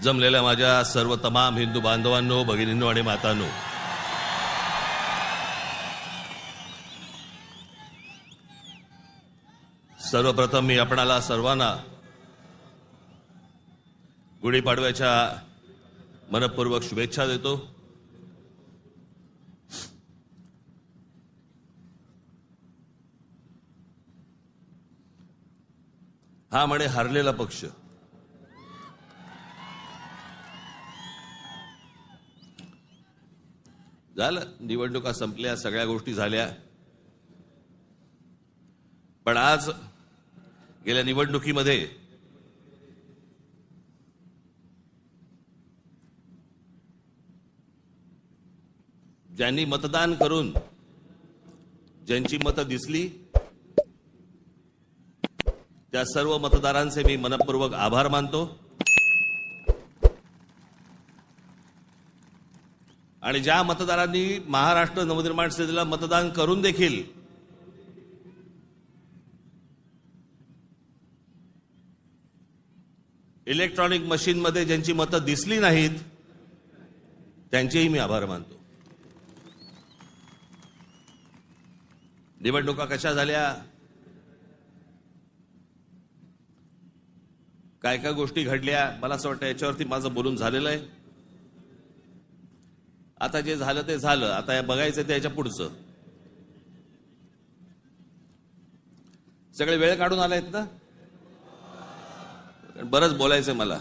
जमलेल्या माझ्या सर्व तमाम हिंदू बांधवांनो, भगिनींनो आणि मातांनो, सर्वप्रथम मी आपणाला सर्वांना गुढीपाडव्याच्या मनपूर्वक शुभेच्छा देतो. हा म्हणे हारलेला पक्ष. झालं, निवडणुका संपल्या, सगळ्या गोष्टी झाल्या. पण आज गेल्या निवडणुकीमध्ये ज्यांनी मतदान करून ज्यांची मतं दिसली त्या सर्व मतदारांचे मी मनपूर्वक आभार मानतो. आणि ज्या मतदारांनी महाराष्ट्र नवनिर्माण सेनेला मतदान करून देखील इलेक्ट्रॉनिक मशीनमध्ये ज्यांची मतं दिसली नाहीत त्यांचेही मी आभार मानतो. निवडणुका कशा झाल्या, काय काय गोष्टी घडल्या, मला असं वाटतं याच्यावरती माझं बोलून झालेलं आहे. आता जे झालं ते झालं, आता बघायचं ते याच्या पुढचं. सगळे वेळ काढून आलायत ना, बरंच बोलायचंय मला.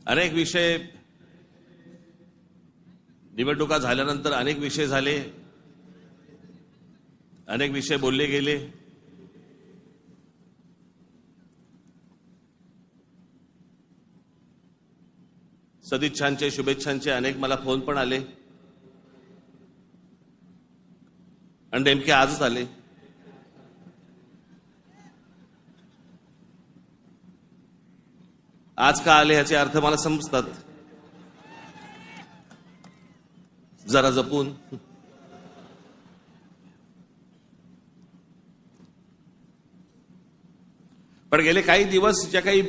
अनेक विषय, निवडणुका झाल्यानंतर अनेक विषय झाले, अनेक विषय बोलले गेले. सदिच्छांचे, शुभेच्छांचे अनेक मला फोन पण आले आणि नेमके आजच आले. आज का आले ह्याचे अर्थ मला समजतात, जरा जपून. पण गेले काही दिवस ज्या काही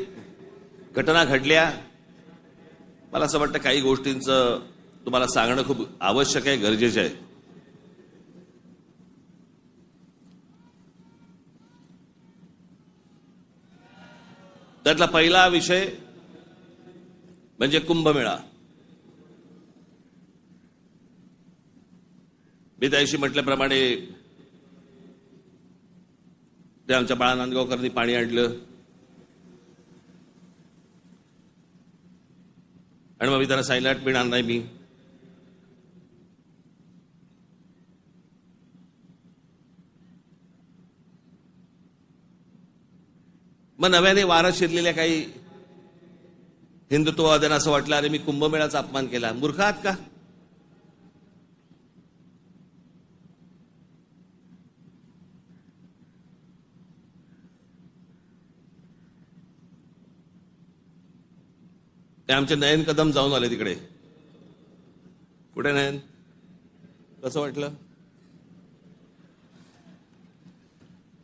घटना घडल्या, मला असं वाटतं काही गोष्टींचं तुम्हाला सांगणं खूप आवश्यक आहे, गरजेचं आहे. त्यातला पहिला विषय म्हणजे कुंभमेळा. मी त्याशी म्हटल्याप्रमाणे ते आमच्या बाळा नांदगावकरांनी पाणी आणलं आणि मग मी त्यांना सांगितलं पिणार नाही मी. मग नव्याने वारं शिरलेल्या काही हिंदुत्ववाद्यांना असं वाटलं, अरे मी कुंभमेळ्याचा अपमान केला. मूर्ख आहात का? ते आमचे नयन कदम जाऊन आले तिकडे. कुठे नयन? कसं वाटलं?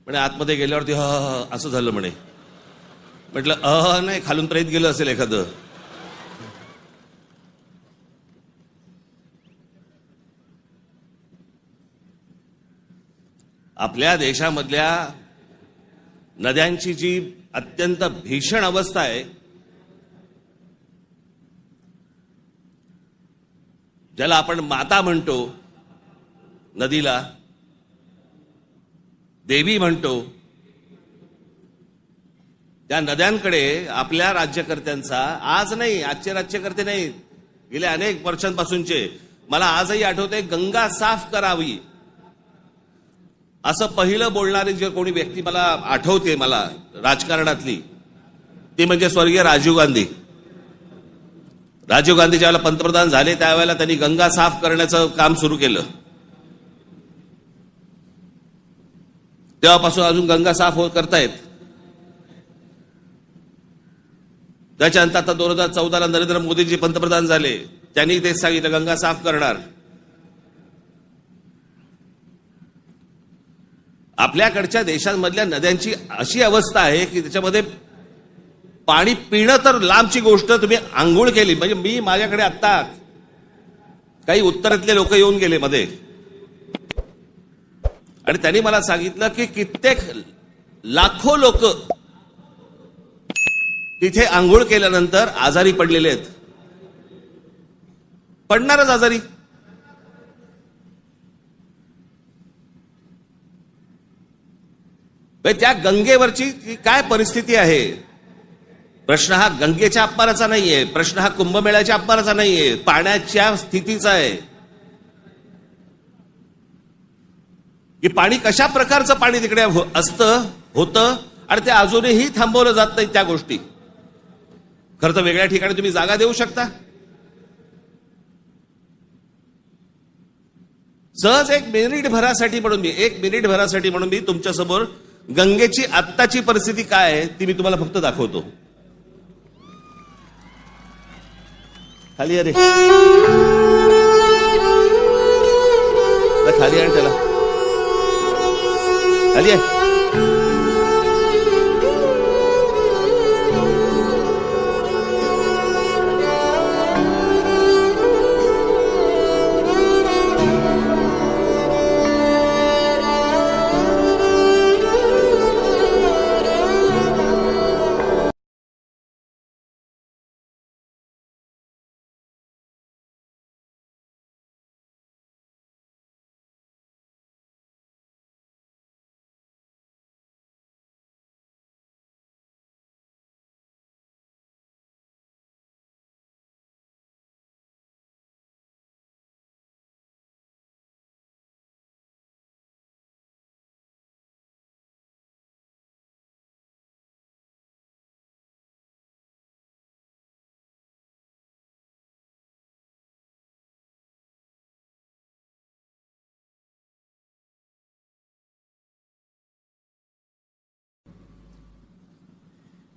म्हणे आतमध्ये गेल्यावरती असं झालं म्हणे. म्हटलं नाही, खालून प्रेत गेलं असेल एखादं. आपल्या देशामधल्या नद्यांची जी अत्यंत भीषण अवस्था आहे, ज्याला आपण माता म्हणतो, नदीला देवी म्हणतो, त्या नद्यांकडे आपल्या राज्यकर्त्यांचा, आज नाही, आजचे राज्यकर्ते नाही, गेल्या अनेक वर्षांपासूनचे, मला आजही आठवते, गंगा साफ करावी असं पहिलं बोलणारी जे कोणी व्यक्ती मला आठवते, मला राजकारणातली, ती म्हणजे स्वर्गीय राजीव गांधी. राजीव गांधी ज्यावेळेला पंतप्रधान झाले त्यावेळेला त्यांनी गंगा साफ करण्याचं काम सुरू केलं. तेव्हापासून अजून गंगा साफ करतायत. त्याच्यानंतर आता 2014ला नरेंद्र मोदीजी पंतप्रधान झाले, त्यांनी तेच सांगितलं गंगा साफ करणार. आपल्याकडच्या देशांमधल्या नद्यांची अशी अवस्था आहे की त्याच्यामध्ये पाणी पिणं तर लांबची गोष्ट, तुम्ही आंघोळ केली म्हणजे मी माझ्याकडे आत्ता काही उत्तरातले लोक येऊन गेले मध्ये आणि त्यांनी मला सांगितलं की कित्येक लाखो लोक तिथे आंघोळ केल्यानंतर आजारी पडलेले आहेत. पडणारच आजारी. त्या गंगेवरची काय परिस्थिती आहे. प्रश्न हा गंगेच्या अपमानाचा नाहीये, प्रश्न हा कुंभमेळ्याच्या अपमानाचा नाहीये, पाण्याच्या स्थितीचा आहे की पाणी कशा प्रकारचं पाणी तिकडे असतं होतं आणि ते अजूनही थांबवलं जात नाही. त्या गोष्टी खरं तर वेगळ्या ठिकाणी तुम्ही जागा देऊ शकता. सहज एक मिनिट भरासाठी म्हणून मी तुमच्या समोर गंगेची आत्ताची परिस्थिती काय आहे ती मी तुम्हाला फक्त दाखवतो. खाली अरे खाली आण त्याला, खाली आहे.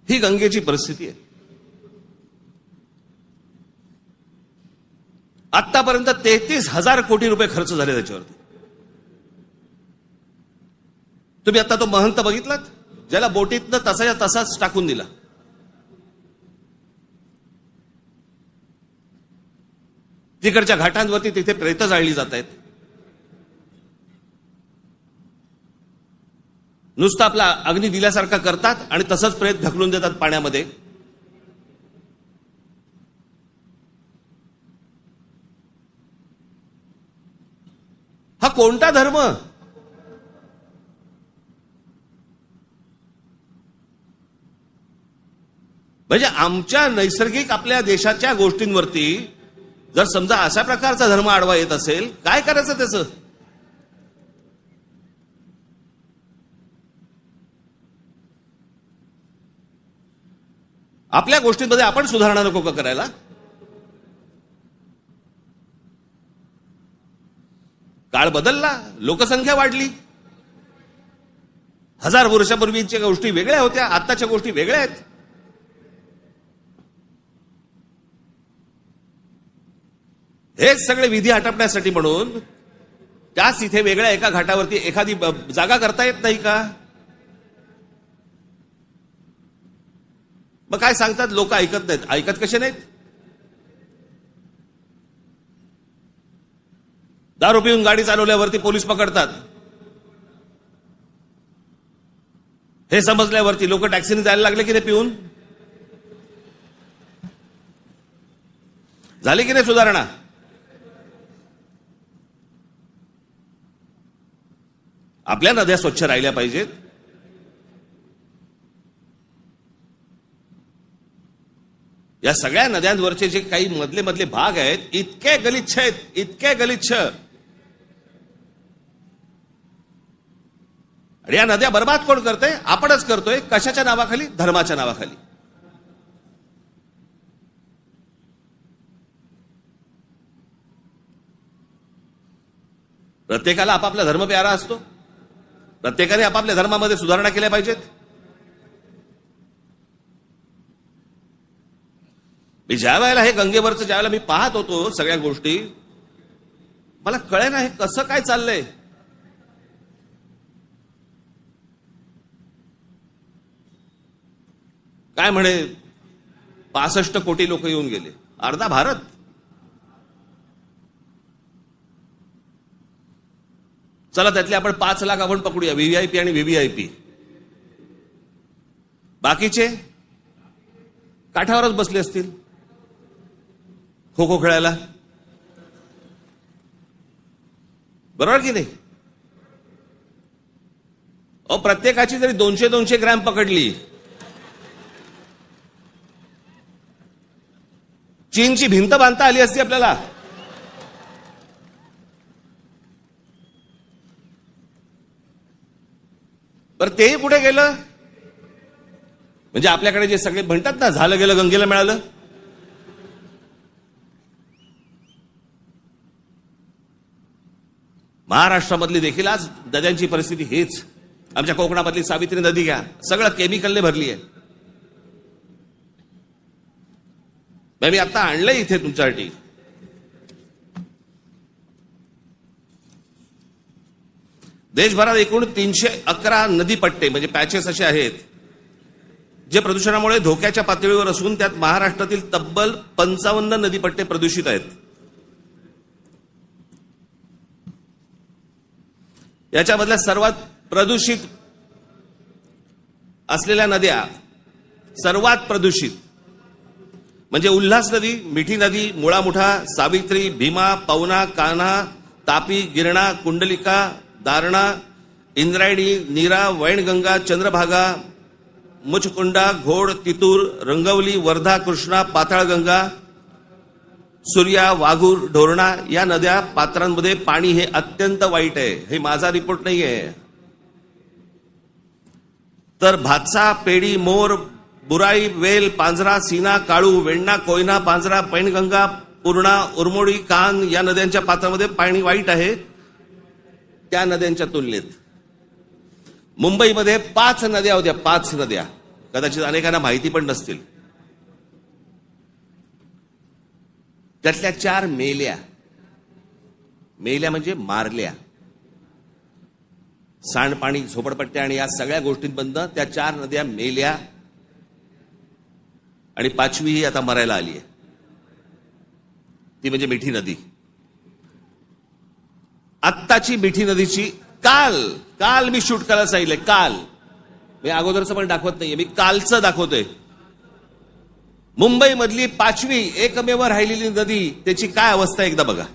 ही गंगेची परिस्थिती आहे. आतापर्यंत 33,000 कोटी रुपये खर्च झाले त्याच्यावरती. तुम्ही आता तो महंत बघितलात ज्याला बोटीतनं तसाच्या तसाच टाकून दिला. तिकडच्या घाटांवरती तिथे प्रेत जाळली जात आहेत. नुसतं आपला अग्नी दिल्यासारखा करतात आणि तसंच प्रेत ढकलून देतात पाण्यामध्ये. हा कोणता धर्म. म्हणजे आमच्या नैसर्गिक आपल्या देशाच्या गोष्टींवरती जर समजा अशा प्रकारचा धर्म आडवा येत असेल, काय करायचं त्याचं. आपल्या गोष्टींमध्ये आपण सुधारणा नको का करायला. काळ बदलला, लोकसंख्या वाढली. 1000 वर्षापूर्वीच्या गोष्टी वेगळ्या होत्या, आत्ताच्या गोष्टी वेगळ्या आहेत. हेच सगळे विधी आटपण्यासाठी म्हणून त्याच इथे वेगळ्या एका घाटावरती एखादी जागा करता येत नाही का. मग काय सांगतात लोक ऐकत नाहीत. ऐकत कसे नाहीत. दारू पिऊन गाडी चालवल्यावरती पोलीस पकडतात. हे समजल्यावरती लोक टॅक्सीने जायला लागले की नाही पिऊन. झाली की नाही सुधारणा. आपल्या नद्या स्वच्छ राहिल्या पाहिजेत. या सगळ्या नद्यांवरचे जे काही मधले भाग आहेत इतके गलिच्छ आहेत, इतके गलिच्छ. आणि या नद्या बर्बाद कोण करतोय. आपणच करतोय. कशाच्या नावाखाली. धर्माच्या नावाखाली. प्रत्येकाला आपापला धर्म प्यारा असतो. प्रत्येकाने आपापल्या धर्मामध्ये सुधारणा केल्या पाहिजेत. मी ज्या वेळेला हे गंगेवरचं ज्यावेळेला मी पाहत होतो सगळ्या गोष्टी, मला कळे ना हे कसं काय चाललंय. काय म्हणे 65 कोटी लोक येऊन गेले, अर्धा भारत. चला त्यातले आपण 5 लाख आपण पकडूया, व्हीव्हीआयपी आणि व्हीव्हीआयपी. बाकीचे काठावरच बसले असतील खो खो खेळायला, बरोबर की नाही? प्रत्येकाची जरी 200-200 ग्रॅम पकडली, चीनची भिंत बांधता आली असती आपल्याला. पर ते कुठे गेलं? म्हणजे आपल्याकडे जे सगळे म्हणतात ना, झालं गेलं गंगेला मिळालं. महाराष्ट्रामधली देखील आज नद्यांची परिस्थिती हेच. आमच्या कोकणामधली सावित्री नदी घ्या, सगळं केमिकलने भरली आहे. मी आता आणलंय इथे तुमच्यासाठी. देशभरात एकूण 311 नदीपट्टे म्हणजे पॅचेस असे आहेत जे प्रदूषणामुळे धोक्याच्या पातळीवर असून त्यात महाराष्ट्रातील तब्बल 55 नदीपट्टे प्रदूषित आहेत. याच्यामधल्या सर्वात प्रदूषित असलेल्या नद्या, सर्वात प्रदूषित म्हणजे उल्हास नदी, मिठी नदी, मुळामुठा, सावित्री, भीमा, पवना, कान्हा, तापी, गिरणा, कुंडलिका, दारणा, इंद्रायणी, नीरा, वैनगंगा, चंद्रभागा, मुचकुंडा, घोड, तितूर, रंगवली, वर्धा, कृष्णा, पाताळगंगा, सूर्या, वाघूर, ढोरणा या नद्या पात्रांमध्ये पाणी हे अत्यंत वाईट आहे. हे माझा रिपोर्ट नाही आहे. तर भातसा, पेडी, मोर, बुराई, वेल, पांझरा, सीना, काळू, वेण्णा, कोयना, पांझरा, पैनगंगा, पूर्णा, उरमोडी, कान या नद्यांच्या पात्रामध्ये पाणी वाईट आहे. त्या नद्यांच्या तुलनेत मुंबईमध्ये 5 नद्या होत्या, 5 नद्या. कदाचित अनेकांना माहिती पण नसतील. त्यातल्या 4 मेल्या. मेल्या म्हणजे मारल्या. सांडपाणी, झोपडपट्ट्या आणि या सगळ्या गोष्टींबंद त्या 4 नद्या मेल्या आणि 5वी ही आता मरायला आली आहे. ती म्हणजे मिठी नदी. आत्ताची मिठी नदीची काल मी शूट करायला सांगितलंय. काल मी अगोदरचं पण दाखवत नाहीये, मी कालचं दाखवतोय. मुंबईमधली 5वी एकमेव राहिलेली नदी, त्याची काय अवस्था एकदा बघा.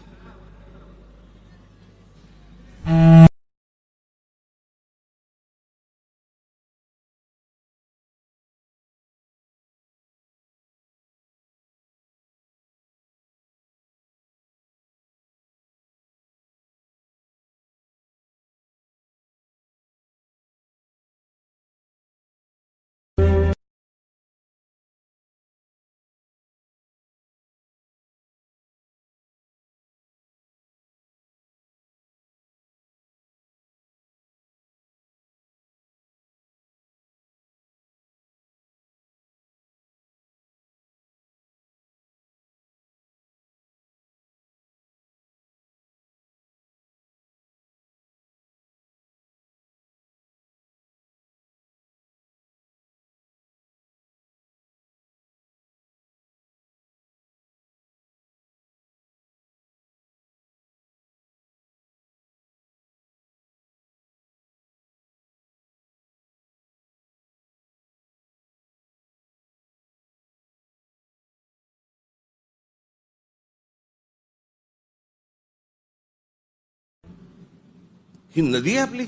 ही नदी आहे आपली.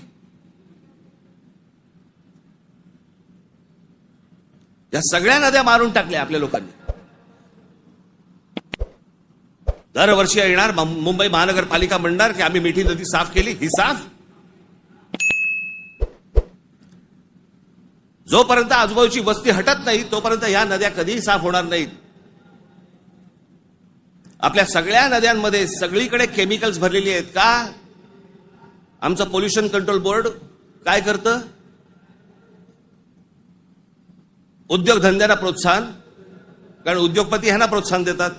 या सगळ्या नद्या मारून टाकल्या आपल्या लोकांनी. दरवर्षी येणार मुंबई महानगरपालिका म्हणणार की आम्ही मिठी नदी साफ केली. ही साफ जोपर्यंत आजूबाजूची वस्ती हटत नाही तोपर्यंत या नद्या कधीही साफ होणार नाहीत. आपल्या सगळ्या नद्यांमध्ये सगळीकडे केमिकल्स भरलेली आहेत. का? आमचं पोल्युशन कंट्रोल बोर्ड काय करतं? उद्योगधंद्यांना प्रोत्साहन, कारण उद्योगपती ह्यांना प्रोत्साहन देतात.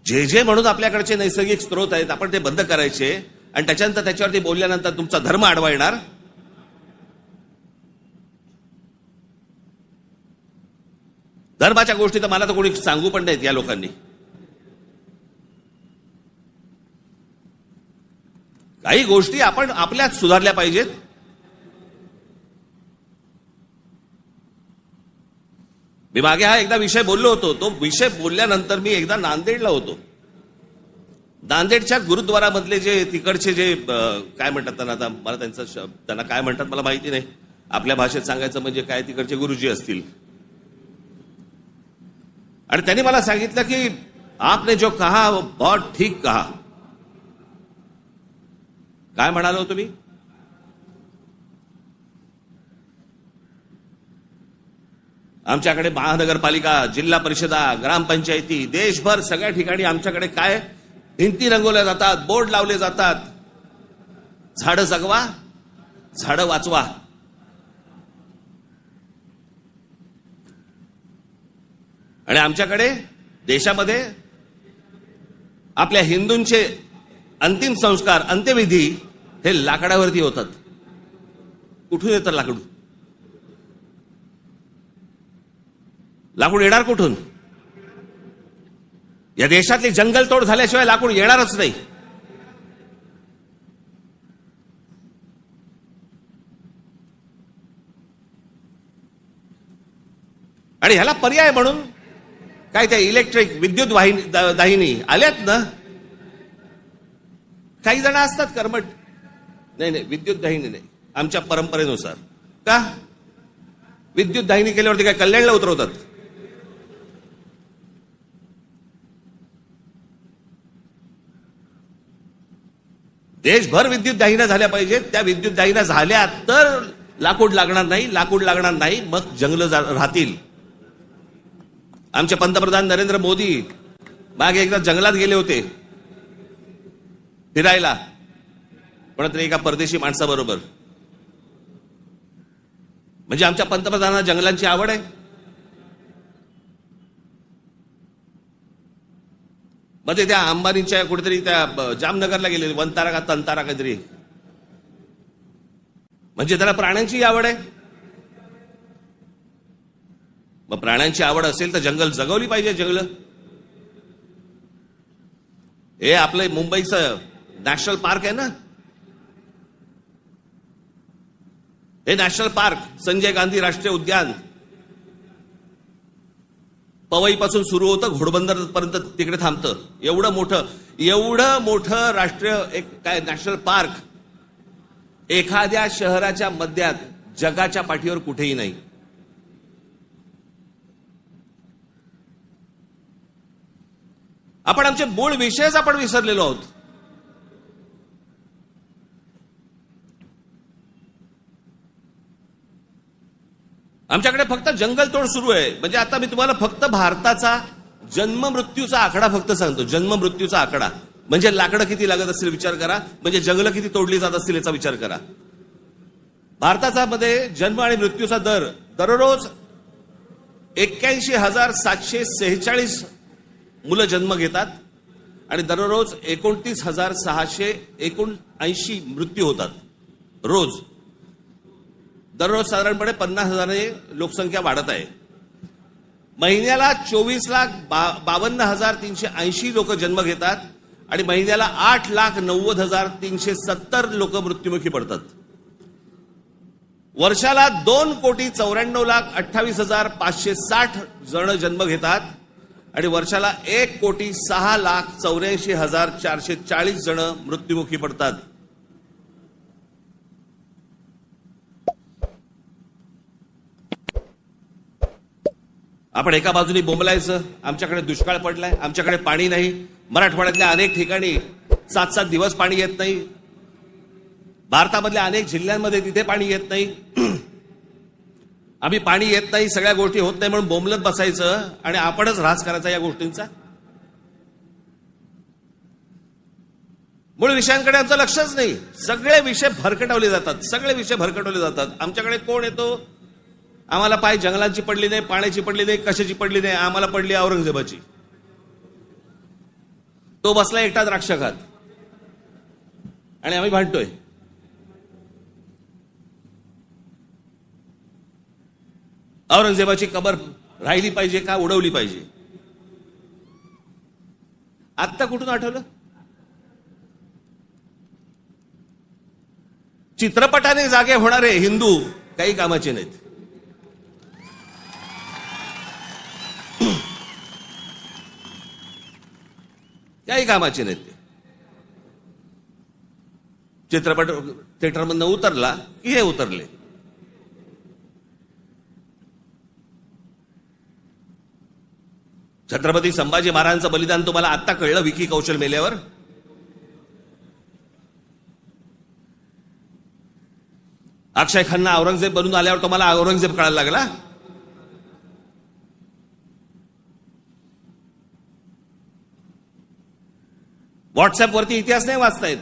जे म्हणून आपल्याकडचे नैसर्गिक स्रोत आहेत आपण ते बंद करायचे आणि त्याच्यानंतर त्याच्यावरती बोलल्यानंतर तुमचा धर्म आडवा येणार. धर्माच्या गोष्टी तर मला तर कोणी सांगू पण नाहीत या लोकांनी. काही गोष्टी आपण आपल्यात सुधारल्या पाहिजेत. मी मागे हा एकदा विषय बोललो होतो. तो विषय बोलल्यानंतर मी एकदा नांदेडला होतो. नांदेडच्या गुरुद्वारामधले जे तिकडचे जे काय म्हणतात त्यांना, आता मला त्यांना काय म्हणतात मला माहिती नाही, आपल्या भाषेत सांगायचं म्हणजे काय, तिकडचे गुरुजी असतील. आणि त्यांनी मला सांगितलं की आपने जो कहा वो बहुत ठीक कहा. काय म्हणालो तुम्ही? आमच्याकडे महानगरपालिका, जिल्हा परिषदा, ग्रामपंचायती, देशभर सगळ्या ठिकाणी आमच्याकडे काय भिंती रंगवल्या जातात, बोर्ड लावले जातात, झाडं जगवा, झाडं वाचवा. आणि आमच्याकडे देशामध्ये आपल्या हिंदूंचे अंतिम संस्कार, अंत्यविधी हे लाकडावरती होतात. कुठून येतं लाकूड? लाकूड येणार कुठून? या देशातली जंगलतोड झाल्याशिवाय लाकूड येणारच नाही. आणि ह्याला पर्याय म्हणून काय त्या इलेक्ट्रिक विद्युत दाहिनी आल्यात ना. काही जण असतात कर्मठ, नाही विद्युत दाहिनी नाही, आमच्या परंपरेनुसार. का विद्युत दाहिनी केल्यावरती काय कल्याणला उतरवतात? देशभर विद्युत दाहिन्या झाल्या पाहिजेत. त्या विद्युत दाहिन्या झाल्या तर लाकूड लागणार नाही. लाकूड लागणार नाही मग जंगल राहतील. आमचे पंतप्रधान नरेंद्र मोदी मागे एकदा जंगलात गेले होते फिरायला, कोणतरी एका परदेशी माणसाबरोबर. म्हणजे आमच्या पंतप्रधानांना जंगलांची आवड आहे. मध्ये त्या अंबानीच्या कुठेतरी त्या जामनगरला गेले, वनतारा का तंतारा काहीतरी. म्हणजे त्याला प्राण्यांची आवड आहे. मग प्राण्यांची आवड असेल तर जंगल जगवली पाहिजे. जंगल हे आपलं मुंबईचं नॅशनल पार्क आहे ना, हे नॅशनल पार्क संजय गांधी राष्ट्रीय उद्यान पवईपासून सुरू होतं, घोडबंदर पर्यंत तिकडे थांबतं. एवढं मोठं राष्ट्रीय एक काय नॅशनल पार्क एखाद्या शहराच्या मध्यात जगाच्या पाठीवर कुठेही नाही. आपण आमचे मूळ विषयच आपण विसरलेलो आहोत. आमच्याकडे फक्त जंगलतोड सुरू आहे. म्हणजे आता मी तुम्हाला फक्त भारताचा जन्म मृत्यूचा आकडा फक्त सांगतो. जन्म मृत्यूचा आकडा म्हणजे लाकडं किती लागत असतील विचार करा, म्हणजे जंगलं किती तोडली जात असतील याचा विचार करा. भारताचा मध्ये जन्म आणि मृत्यूचा दर दररोज 81,746 मुलं जन्म घेतात आणि दररोज 29,679 मृत्यू होतात रोज. दररोज साधारणपणे 50,000 लोकसंख्या वाढत आहे. महिन्याला 24,52,380 लोक जन्म घेतात आणि महिन्याला 8,90,370 लोक मृत्युमुखी पडतात. वर्षाला 2,94,28,560 जण जन्म घेतात आणि वर्षाला 1,06,84,440 जण मृत्युमुखी पडतात. आपण एका बाजूने बोंबलायचं, आमच्याकडे दुष्काळ पडलाय, आमच्याकडे पाणी नाही. मराठवाड्यातल्या अनेक ठिकाणी 7-7 दिवस पाणी येत नाही. भारतामधल्या अनेक जिल्ह्यांमध्ये तिथे पाणी येत नाही. आम्ही पाणी येत नाही, सगळ्या गोष्टी होत नाही म्हणून बोंबलत बसायचं आणि आपणच ऱ्हास करायचा या गोष्टींचा. मूळ विषयांकडे आमचं लक्षच नाही. सगळे विषय भरकटवले जातात. आमच्याकडे कोण येतो, आम्हाला पाय जंगलांची पडली नाही, पाण्याची पडली नाही, कशाची पडली नाही, आम्हाला पडली औरंगजेबाची. तो बसला एकटा द्राक्ष खात आणि आम्ही भांडतोय. औरंगजेबाची कबर राहिली पाहिजे का उडवली पाहिजे? आत्ता कुठून आठवलं? चित्रपटाने जागे होणारे हिंदू काही कामाचे नाहीत. काही कामाचे नाहीत ते. चित्रपट थिएटरमधनं उतरला की हे उतरले. छत्रपती संभाजी महाराजांचं बलिदान तुम्हाला आत्ता कळलं विकी कौशल मेल्यावर? अक्षय खन्ना औरंगजेब बनून आल्यावर तुम्हाला औरंगजेब कळायला लागला? व्हॉट्सअपवरती इतिहास नाही वाचतायत.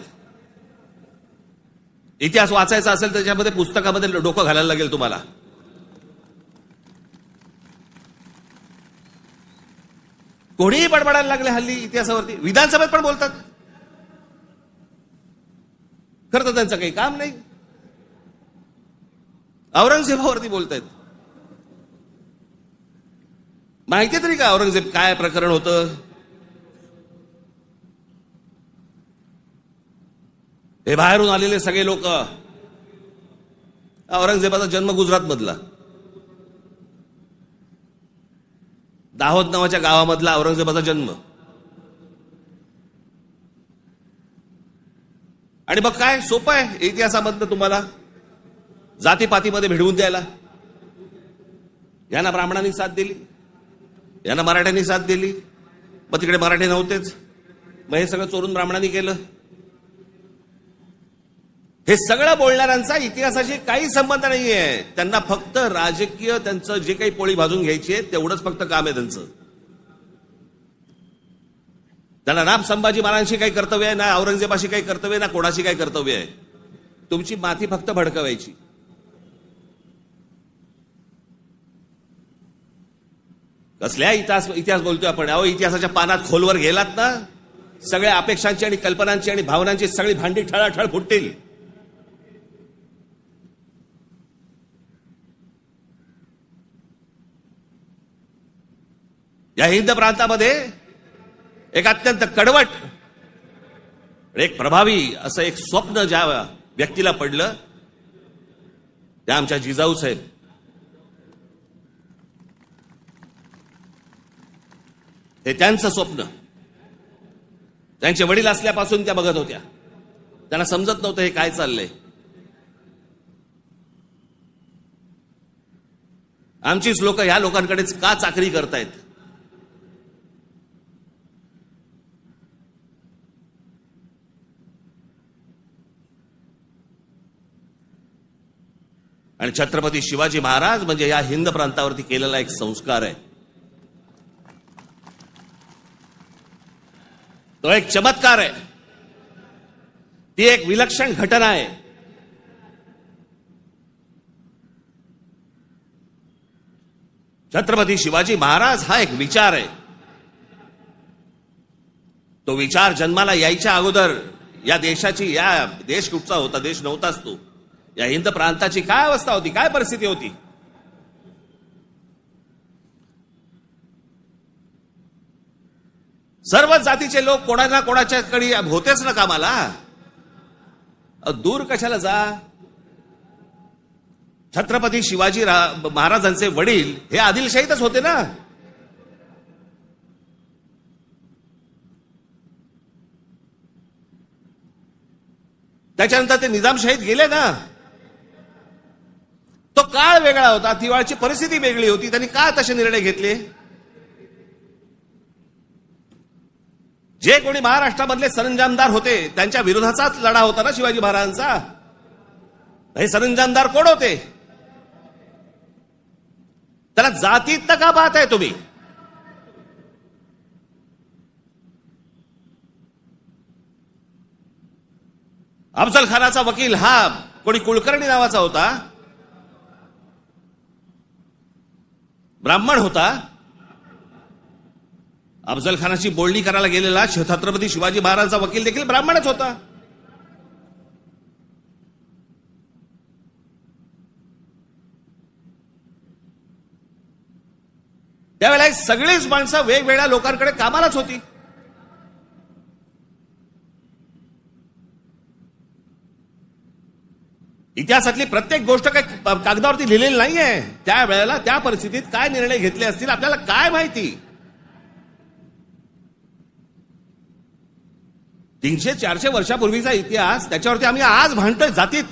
इतिहास वाचायचा असेल तर त्याच्यामध्ये पुस्तकामध्ये डोकं घालायला लागेल तुम्हाला. कोणीही बडबडायला लागले हल्ली इतिहासावरती. विधानसभेत पण बोलतात. खरं तर त्यांचं काही काम नाही. औरंगजेबावरती बोलतायत. माहिती तरी का औरंगजेब काय प्रकरण होतं? हे बाहेरून आलेले सगळे लोक. औरंगजेबाचा जन्म गुजरात मधला, दाहोद नावाच्या गावामधला औरंगजेबाचा जन्म. आणि मग काय सोपं आहे इतिहासामधनं तुम्हाला जातीपातीमध्ये भिडवून द्यायला. यांना ब्राह्मणांनी साथ दिली, यांना मराठ्यांनी साथ दिली, मग तिकडे मराठी नव्हतेच, मग हे सगळं चोरून ब्राह्मणांनी केलं. हे सगळं बोलणाऱ्यांचा इतिहासाशी काही संबंध नाहीये. त्यांना फक्त राजकीय त्यांचं जे काही पोळी भाजून घ्यायची आहे तेवढंच फक्त काम आहे त्यांचं. त्यांना ना संभाजी महाराजांशी काही कर्तव्य आहे, ना औरंगजेबाशी काही कर्तव्य, ना कोणाशी काही कर्तव्य आहे. तुमची माथी फक्त भडकवायची. कसल्या इतिहास बोलतोय आपण? अहो, इतिहासाच्या पानात खोलवर गेलात ना, सगळ्या अपेक्षांची आणि कल्पनांची आणि भावनांची सगळी भांडी ठळाठळ फुटतील. या हिंद प्रांतामध्ये एक अत्यंत कडवट, एक प्रभावी असं एक स्वप्न ज्या व्यक्तीला पडलं त्या आमच्या जिजाऊ साहेब. हे त्यांचं स्वप्न त्यांचे वडील असल्यापासून त्या बघत होत्या. त्यांना समजत नव्हतं हे काय चाललंय. आमचीच लोक ह्या लोकांकडेच का चाकरी करतायत? आणि छत्रपती शिवाजी महाराज म्हणजे या हिंद प्रांतावरती केलेला एक संस्कार आहे. तो एक चमत्कार आहे. ती एक विलक्षण घटना आहे. छत्रपती शिवाजी महाराज हा एक विचार आहे. तो विचार जन्माला यायच्या अगोदर या देशाची, या देश कुठचा होता? देश नव्हताच तो. या हिंद प्रांताची काय अवस्था होती, काय परिस्थिती होती? सर्व जातीचे लोक कोणाला कोणाच्याकडे होतेच ना कामाला. दूर कशाला जा? छत्रपती शिवाजी महाराजांचे वडील हे आदिलशाहीतच होते ना. त्याच्यानंतर ते निजामशाहीत गेले ना. तो काळ वेगळा होता, ती वेळची परिस्थिती वेगळी होती. त्यांनी का तसे निर्णय घेतले? जे कोणी महाराष्ट्रामधले सरंजामदार होते त्यांच्या विरोधाचाच लढा होता ना शिवाजी महाराजांचा. हे सरंजामदार कोण होते? त्याला जातीत का पाहताय तुम्ही? अफजल खानाचा वकील हा कोणी कुलकर्णी नावाचा होता, ब्राह्मण होता. अफजल खानाची बोलणी करायला गेलेला छत्रपती शिवाजी महाराजांचा वकील देखील ब्राह्मणच होता. त्यावेळेला सगळीच माणसं वेगवेगळ्या लोकांकडे कामालाच होती. इतिहासातली प्रत्येक गोष्ट काही कागदावरती लिहिलेली नाहीये. त्यावेळेला त्या परिस्थितीत काय निर्णय घेतले असतील आपल्याला काय माहिती. 300-400 वर्षापूर्वीचा इतिहास, त्याच्यावरती आम्ही आज भांडतोय जातीत.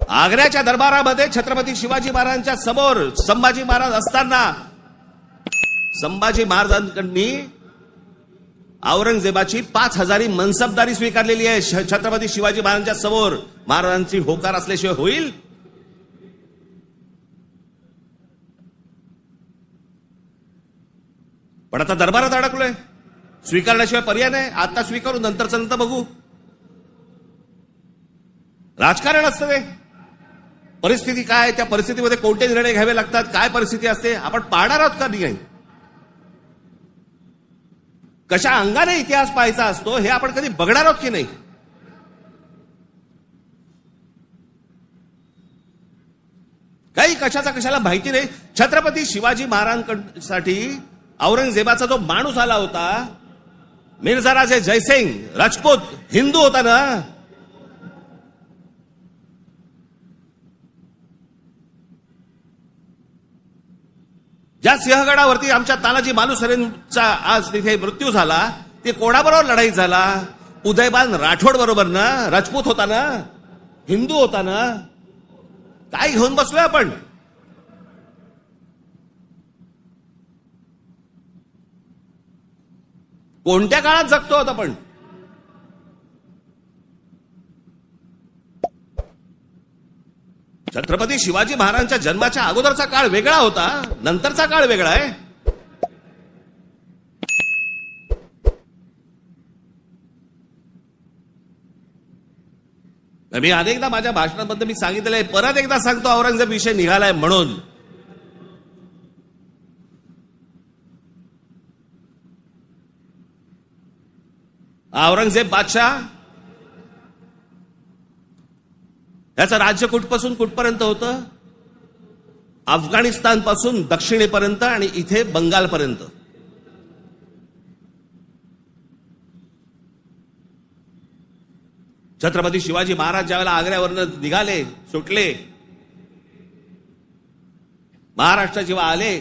आग्र्याच्या दरबारामध्ये छत्रपती शिवाजी महाराजांच्या समोर संभाजी महाराज असताना संभाजी महाराजांकडनी औरंगजेबाची 5000 मनसबदारी स्वीकारलेली आहे. छत्रपती शिवाजी महाराजांच्या समोर महाराजांची होकार असल्याशिवाय होईल? पण आता दरबारात अडकलोय, स्वीकारण्याशिवाय पर्याय नाही. आता स्वीकारू, नंतरचं नंतर बघू. राजकारण असतं ते. परिस्थिती काय, त्या परिस्थितीमध्ये कोणते निर्णय घ्यावे लागतात, काय परिस्थिती असते, आपण पाहणार आहोत का नाही. कशा अंगाने इतिहास पाहायचा असतो हे आपण कधी बघणार आहोत की नाही. काही कशाचा कशाला माहिती नाही. छत्रपती शिवाजी महाराजांसाठी औरंगजेबाचा जो माणूस आला होता, मिर्झा राजे जयसिंग राजपूत, हिंदू होता ना. ज्या सिंहगडावरती आमच्या तानाजी मालुसरेंचा आज तिथे मृत्यू झाला, ते कोणाबरोबर लढाई झाला? उदयबान राठोड बरोबर ना. राजपूत होता ना, हिंदू होता ना. काय घेऊन बसलोय आपण? कोणत्या काळात जगतो आहोत आपण? छत्रपती शिवाजी महाराजांच्या जन्माच्या अगोदरचा काळ वेगळा होता, नंतरचा काळ वेगळा आहे. मी अनेकदा माझ्या भाषणाबद्दल मी सांगितलेलं आहे, परत एकदा सांगतो, औरंगजेब विषय निघालाय म्हणून. औरंगजेब बादशाह याचं राज्य कुठपासून कुठपर्यंत होतं? अफगाणिस्तान पासून दक्षिणेपर्यंत आणि इथे बंगालपर्यंत. छत्रपती शिवाजी महाराज ज्यावेळेला आग्र्यावरनं निघाले, सुटले, महाराष्ट्रात जेव्हा आले,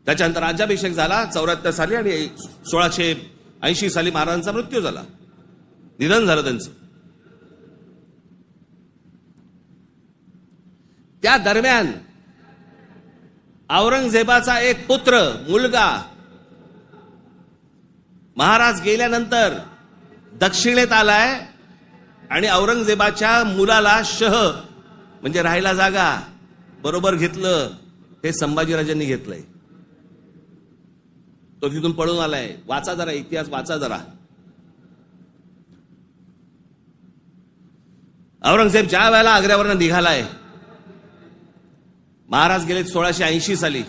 त्याच्यानंतर राज्याभिषेक झाला 74 साली आणि 1680 साली महाराजांचा मृत्यू झाला, निधन झालं त्यांचं. त्या दरम्यान औरंगजेबाचा एक पुत्र, मुलगा, महाराज गेल्यानंतर दक्षिणेत आलाय आणि औरंगजेबाच्या मुलाला शह म्हणजे राहायला जागा बरोबर घेतलं. हे संभाजीराजांनी घेतलंय. तो तिथून पळून आलाय. वाचा जरा इतिहास, वाचा जरा. औरंगजेब ज्या वेळेला आग्र्यावरनं निघालाय, महाराज गेले 1680 साली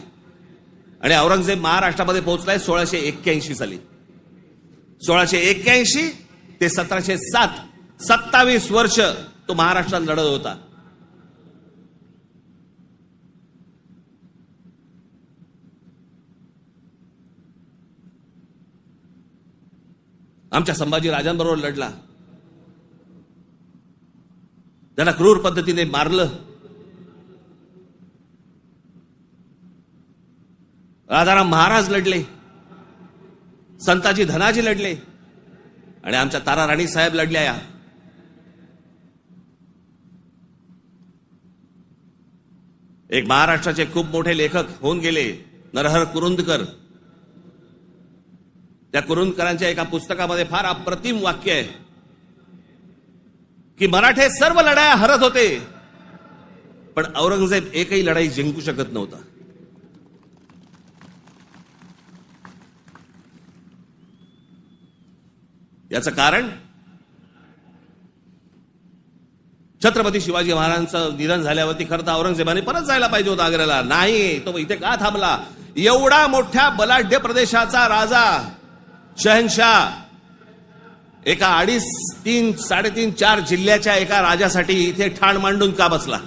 आणि औरंगजेब महाराष्ट्रामध्ये पोहोचलाय 1681 साली. 1681 ते 1707, 27 वर्ष तो महाराष्ट्रात लढत होता. आमच्या संभाजी राजांबरोबर लढला. त्यांना क्रूर पद्धतीने मारलं. राजाराम महाराज लढले, संताजी धनाजी लढले आणि आमच्या तारा राणी साहेब लढल्या. एक महाराष्ट्राचे खूप मोठे लेखक होऊन गेले, नरहर कुरुंदकर. त्या कुरुंदकरांच्या एका पुस्तकामध्ये फार अप्रतिम वाक्य आहे की मराठे सर्व लढाया हरत होते, पण औरंगजेब एकही लढाई जिंकू शकत नव्हता. याचं कारण छत्रपती शिवाजी महाराजांचं निधन झाल्यावरती खरं तर औरंगजेबाने परत जायला पाहिजे होतं आग्र्याला. नाही, तो इथे का थांबला? एवढा मोठ्या बलाढ्य प्रदेशाचा राजा, शहनशाह, एका 2.5, 3, 3.5, 4 जिल्ह्याच्या एका राजासाठी इथे ठाण मांडून का बसला?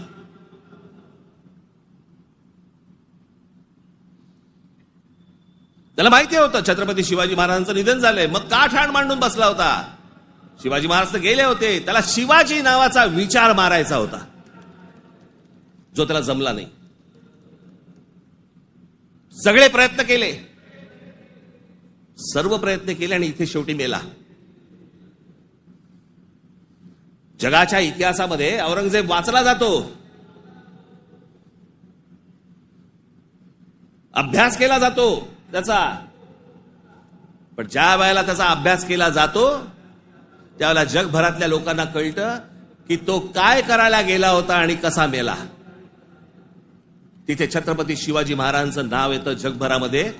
त्याला माहिती होतं छत्रपती शिवाजी महाराजांचं निधन झालंय, मग का ठाण मांडून बसला होता? शिवाजी महाराज तर गेले होते, त्याला शिवाजी नावाचा विचार मारायचा होता, जो त्याला जमला नाही. सगळे प्रयत्न केले, सर्व प्रयत्न केले आणि इथे शेवटी मेला. जगाच्या इतिहासामध्ये औरंगजेब वाचला जातो, अभ्यास केला जातो त्याचा, पण ज्या वेळेला त्याचा अभ्यास केला जातो त्यावेळेला जगभरातल्या लोकांना कळतं की तो काय करायला गेला होता आणि कसा मेला. तिथे छत्रपती शिवाजी महाराजांचं नाव येतं जगभरामध्ये.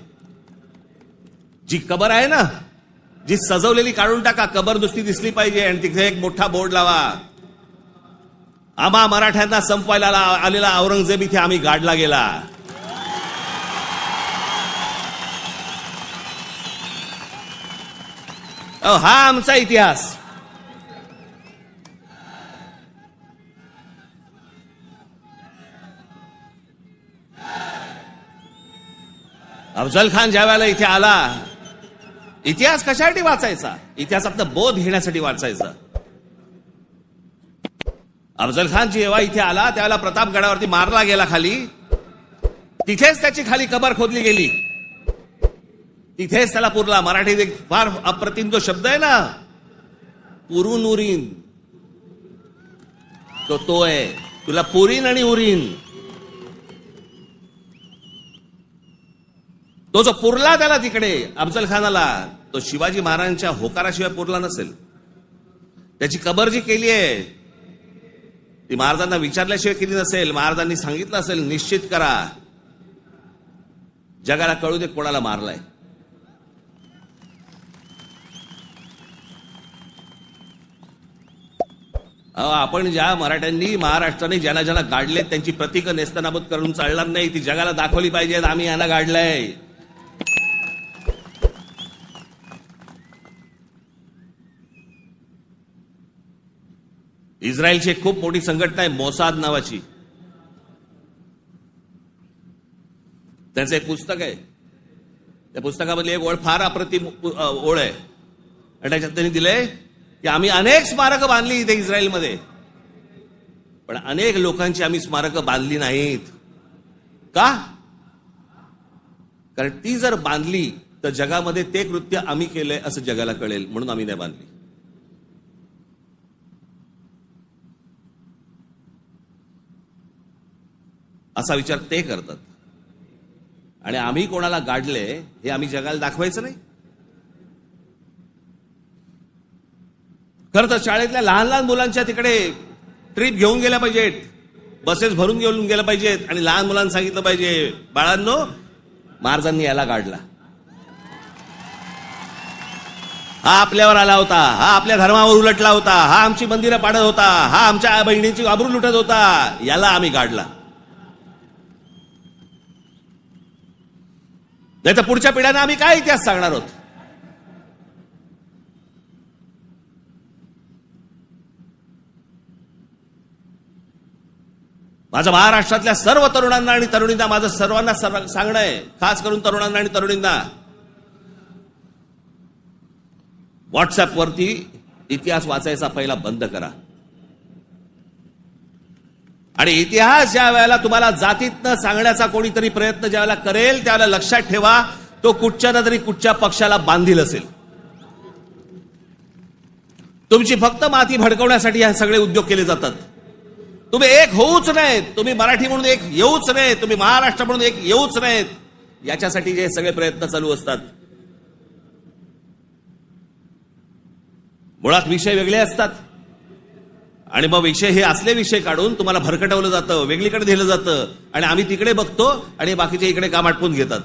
जी कबर आहे ना, जी सजवलेली काढून टाका, कबर नुसती दिसली पाहिजे आणि तिथे एक मोठा बोर्ड लावा, आम्हा मराठ्यांना संपवायला आलेला औरंगजेब इथे आम्ही गाडला गेला. हा आमचा इतिहास. अफजल खान ज्या वेळेला इथे आला, इतिहास कशासाठी वाचायचा? इतिहासातनं बोध घेण्यासाठी वाचायचा. अफजल खान जेव्हा इथे आला त्यावेळेला प्रतापगडावरती मारला गेला खाली, तिथेच त्याची खाली कबर खोदली गेली, तिथेच त्याला पुरला. मराठीत एक फार अप्रतिम जो शब्द आहे ना, पुरून उरीन, तो आहे. तुला पुरीन आणि उरीन, तो जो पुरला त्याला तिकडे अफजल खानाला, तो शिवाजी महाराजांच्या होकाराशिवाय पुरला नसेल. त्याची कबर जी केली आहे ती महाराजांना विचारल्याशिवाय केली नसेल. महाराजांनी सांगितलं असेल, निश्चित करा, जगाला कळू दे कोणाला मारलाय. आपण ज्या मराठ्यांनी महाराष्ट्राने ज्यांना ज्यांना गाडले त्यांची प्रतीकं नेस्तनाबूत करून चालणार नाही, ती जगाला दाखवली पाहिजेत, आम्ही यांना गाडलंय. इस्रायलची एक खूप मोठी संघटना आहे मोसाद नावाची, त्यांचं एक पुस्तक आहे. त्या पुस्तकामधली एक ओळ फार अप्रतिम ओळ आहे आणि त्याच्यात त्यांनी दिलंय की आम्ही अनेक स्मारकं बांधली इथे इस्रायलमध्ये, पण अनेक लोकांची आम्ही स्मारकं बांधली नाहीत. का? कारण ती जर बांधली तर जगामध्ये ते कृत्य आम्ही केलंय असं जगाला कळेल, म्हणून आम्ही नाही बांधली. असा विचार ते करतात. आणि आम्ही कोणाला गाडले हे आम्ही जगाला दाखवायचं नाही. खरं तर शाळेतल्या लहान लहान मुलांच्या तिकडे ट्रिप घेऊन गेल्या पाहिजेत, बसेस भरून घेऊन गेल्या पाहिजेत आणि लहान मुलांना सांगितलं पाहिजे, बाळांनो, महाराजांनी याला गाडला, हा आपल्यावर आला होता, हा आपल्या धर्मावर उलटला होता, हा आमची मंदिरं पाडत होता, हा आमच्या बहिणींची आबरू लुटत होता, याला आम्ही गाडला. नाही तर पुढच्या पिढ्यांना आम्ही काय इतिहास सांगणार आहोत? माझं महाराष्ट्रातल्या सर्व तरुणांना आणि तरुणींना माझं सर्वांना सांगणं आहे, खास करून तरुणांना आणि तरुणींना, व्हॉट्सअपवरती इतिहास वाचायचा पहिला बंद करा. आणि इतिहास ज्या वेळेला तुम्हाला जातीतनं सांगण्याचा कोणीतरी प्रयत्न ज्या वेळेला करेल त्यावेळेला लक्षात ठेवा, तो कुठच्या ना तरी कुठच्या पक्षाला बांधील असेल. तुमची फक्त माती भडकवण्यासाठी हे सगळे उद्योग केले जातात. तुम्ही एक होऊच नाहीत, तुम्ही मराठी म्हणून एक येऊच नाहीत, तुम्ही महाराष्ट्र म्हणून एक येऊच नाहीत, याच्यासाठी जे सगळे प्रयत्न चालू असतात. मुळात विषय वेगळे असतात आणि मग विषय हे असले विषय काढून तुम्हाला भरकटवलं जातं, वेगळीकडे दिलं जातं आणि आम्ही तिकडे बघतो आणि बाकीचे इकडे काम आटपून घेतात.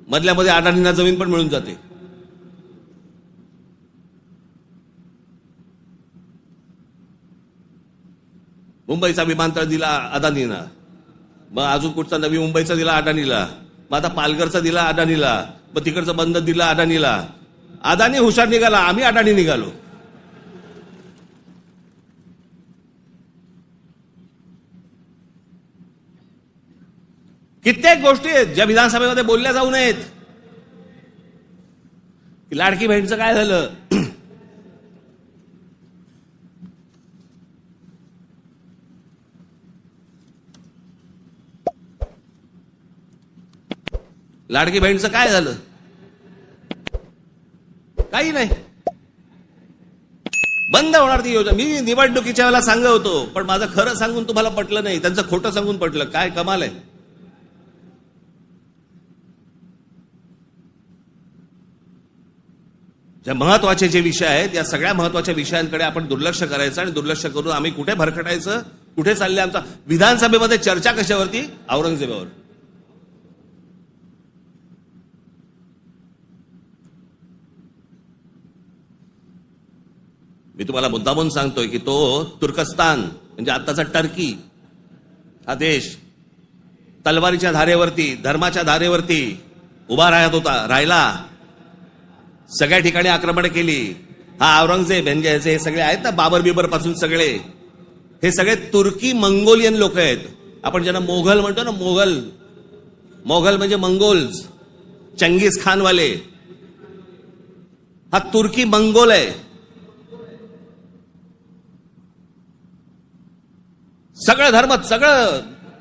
मधल्यामध्ये अडाणींना जमीन पण मिळून जाते. मुंबईचा विमानतळ दिला अदानीनं, मग अजून कुठचा नवी मुंबईचा दिला अदानीला, मग आता पालघरचा दिला अदानीला, मग तिकडचं बंद दिला अदानीला. अदानी हुशार निघाला, आम्ही अडाणी निघालो. कित्येक गोष्टी आहेत ज्या विधानसभेमध्ये बोलल्या जाऊ नयेत. लाडकी बहीणचं काय झालं? लाडकी बहीणचं काय झालं? काही नाही. बंद होणार ती योजना. मी निवडणुकीच्या वेळेला सांगत होतो, पण माझं खरं सांगून तुम्हाला पटलं नाही, त्यांचं खोटं सांगून पटलं. काय कमाल आहे. ज्या महत्वाचे जे विषय आहेत, या सगळ्या महत्वाच्या विषयांकडे आपण दुर्लक्ष करायचं आणि दुर्लक्ष करून आम्ही कुठे भरकटायचं, कुठे चालले आमचा. विधानसभेमध्ये चर्चा कशावरती? औरंगजेबावर. मी तुम्हाला मुद्दामून सांगतोय की तो तुर्कस्तान म्हणजे आत्ताचा टर्की हा देश तलवारीच्या धारेवरती, धर्माच्या धारेवरती उभा राहिला. सगळ्या ठिकाणी आक्रमण केली. हा औरंगजेब म्हणजे हे सगळे आहेत ना, बाबर बिबर पासून सगळे, हे सगळे तुर्की मंगोलियन लोक आहेत. आपण ज्यांना मोघल म्हणतो ना, मोघल म्हणजे मंगोल्स, चंगीज खानवाले. हा तुर्की मंगोल आहे. सगळं धर्म, सगळं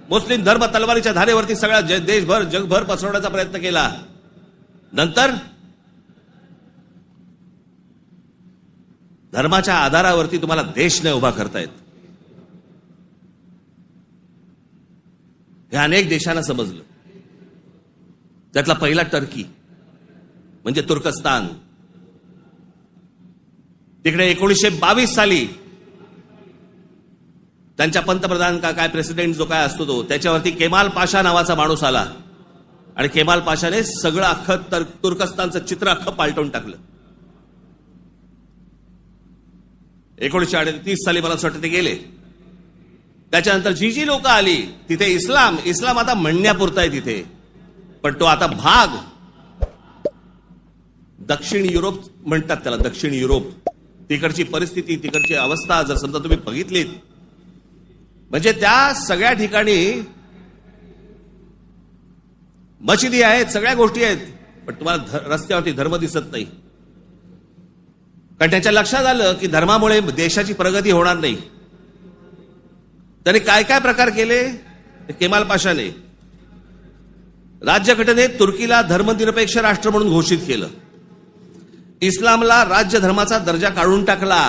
मुस्लिम धर्म तलवारीच्या धारेवरती सगळा देशभर जगभर पसरवण्याचा प्रयत्न केला. नंतर धर्माच्या आधारावरती तुम्हाला देश नाही उभा करतायत. हे अनेक देशांना समजलं. त्यातला पहिला टर्की म्हणजे तुर्कस्तान. तिकडे 1922 साली त्यांच्या पंतप्रधान का काय प्रेसिडेंट जो काय असतो तो, त्याच्यावरती केमाल पाशा नावाचा माणूस आला आणि केमाल पाशाने सगळं अख्खं तुर्कस्तानचं चित्र अख्खं पालटवून टाकलं. 1938 साली मला असं वाटतं ते गेले. त्याच्यानंतर जी लोक आली तिथे इस्लाम आता म्हणण्यापुरता आहे तिथे, पण तो आता भाग दक्षिण युरोप म्हणतात त्याला, दक्षिण युरोप. तिकडची परिस्थिती, तिकडची अवस्था जर समजा तुम्ही बघितलीत, म्हणजे त्या सगळ्या ठिकाणी मशिदी आहेत, सगळ्या गोष्टी आहेत, पण तुम्हाला रस्त्यावरती धर्म दिसत नाही. कारण त्याच्या लक्षात आलं की धर्मामुळे देशाची प्रगती होणार नाही. त्याने काय काय प्रकार केले? केमाल पाशाने राज्यघटनेत तुर्कीला धर्मनिरपेक्ष राष्ट्र म्हणून घोषित केलं. इस्लामला राज्य धर्माचा दर्जा काढून टाकला.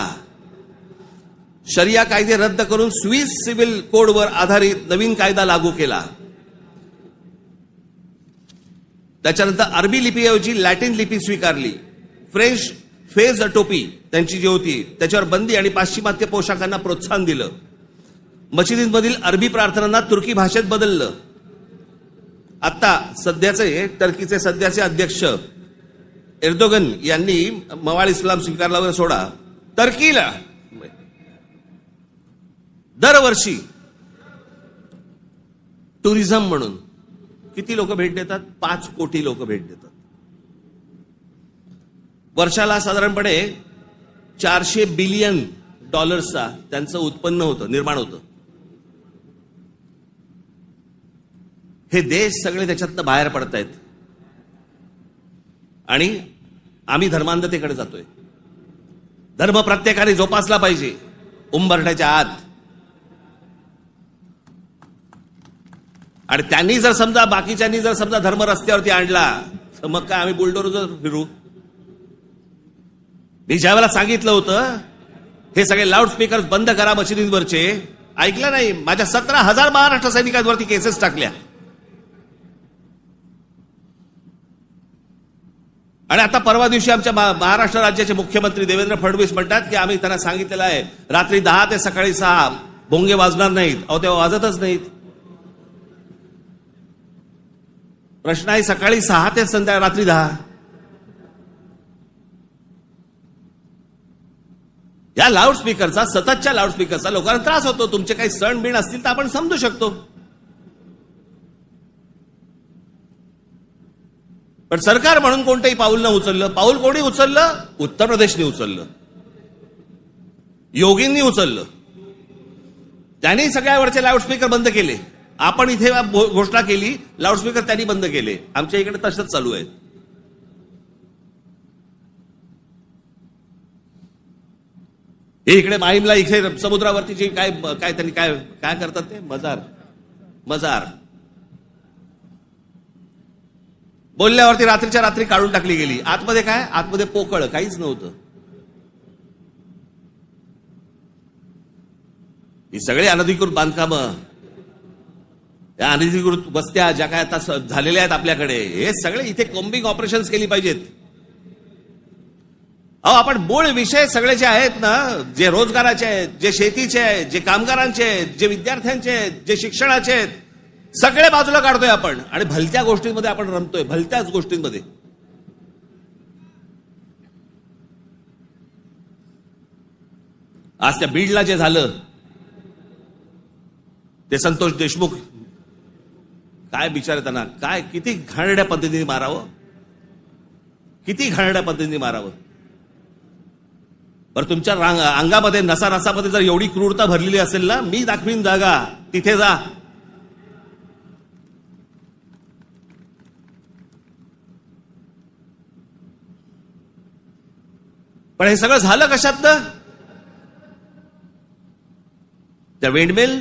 शरिया कायदे रद्द करून स्विस सिव्हिल कोडवर आधारित नवीन कायदा लागू केला. त्याच्यानंतर अरबी लिपीऐवजी लॅटिन लिपी स्वीकारली. फ्रेंच फेज टोपी त्यांची जी होती त्याच्यावर बंदी आणि पाश्चिमात्य पोशाखांना प्रोत्साहन दिलं. मशिदींमधील अरबी प्रार्थनांना तुर्की भाषेत बदललं. आता सध्याचे टर्कीचे सध्याचे अध्यक्ष एर्दोगन यांनी मवाळ इस्लाम स्वीकारला वगैरे सोडा, टर्कीला दरवर्षी टुरिझम म्हणून किती लोक भेट देतात? 5 कोटी लोक भेट देतात. वर्षाला साधारणपणे $400 बिलियन त्यांचं उत्पन्न होतं, निर्माण होतं. हे देश सगळे त्याच्यातनं बाहेर पडतायत आणि आम्ही धर्मांधतेकडे जातोय. धर्म प्रत्येकाने जोपासला पाहिजे उंबरठ्याच्या आत. आणि त्यांनी जर समजा बाकीच्यांनी जर समजा धर्म रस्त्यावरती आणला तर मग काय आम्ही बुलडोजर फिरू? मी ज्यावेळेला सांगितलं होतं हे सगळे लाऊडस्पीकर बंद करा मशिदींवरचे, ऐकलं नाही. माझ्या 17,000 महाराष्ट्र सैनिकांवरती केसेस टाकल्या. आणि आता परवा दिवशी आमच्या महाराष्ट्र राज्याचे मुख्यमंत्री देवेंद्र फडणवीस म्हणतात की आम्ही त्यांना सांगितलेलं आहे रात्री 10 ते सकाळी 6 भोंगे वाजणार नाहीत. अहो तेव्हा वाजतच नाहीत. प्रश्न आहे सकाळी 6 ते रात्री 10. या लाऊडस्पीकरचा, सततच्या लाऊडस्पीकरचा लोकांना त्रास होतो. तुमचे काही सण बिण असतील तर आपण समजू शकतो, पण सरकार म्हणून कोणतंही पाऊल न उचललं. पाऊल कोणी उचललं? उत्तर प्रदेशने उचललं, योगींनी उचललं. त्यांनी सगळ्यावरचे लाऊडस्पीकर बंद केले. आपण इथे घोषणा केली, लाऊडस्पीकर त्यांनी बंद केले. आमच्या इकडे तसंच चालू आहे. हे इकडे माहीमला इथे समुद्रावरती जे काय काय त्यांनी काय काय करतात ते मजार बोलल्यावरती रात्रीच्या रात्री काढून टाकली गेली. आतमध्ये काय? आतमध्ये पोकळ काहीच नव्हतं. ही सगळे अनधिकृत बांधकामं, या अनधिकृत वस्त्या ज्या काय आता झालेल्या आहेत आपल्याकडे, हे सगळे इथे कॉम्बिंग ऑपरेशन्स केली पाहिजेत. अहो, आपण मूळ विषय सगळे जे आहेत ना, जे रोजगाराचे आहेत, जे शेतीचे आहेत, जे कामगारांचे आहेत, जे विद्यार्थ्यांचे आहेत, जे शिक्षणाचे आहेत, सगळे बाजूला काढतोय आपण आणि भलत्या गोष्टींमध्ये आपण रमतोय. भलत्याच गोष्टींमध्ये. आज त्या बीडला जे झालं, ते संतोष देशमुख, काय बिचारे, त्यांना काय किती घाणेरड्या पद्धतीने मारावं, किती घाणेरड्या पद्धतीने मारावं. बरं, तुमच्या अंगामध्ये नसामध्ये जर एवढी क्रूरता भरलेली असेल ना, मी दाखवीन जागा, तिथे जा. पण हे सगळं झालं कशातनं? त्या विंडमिल,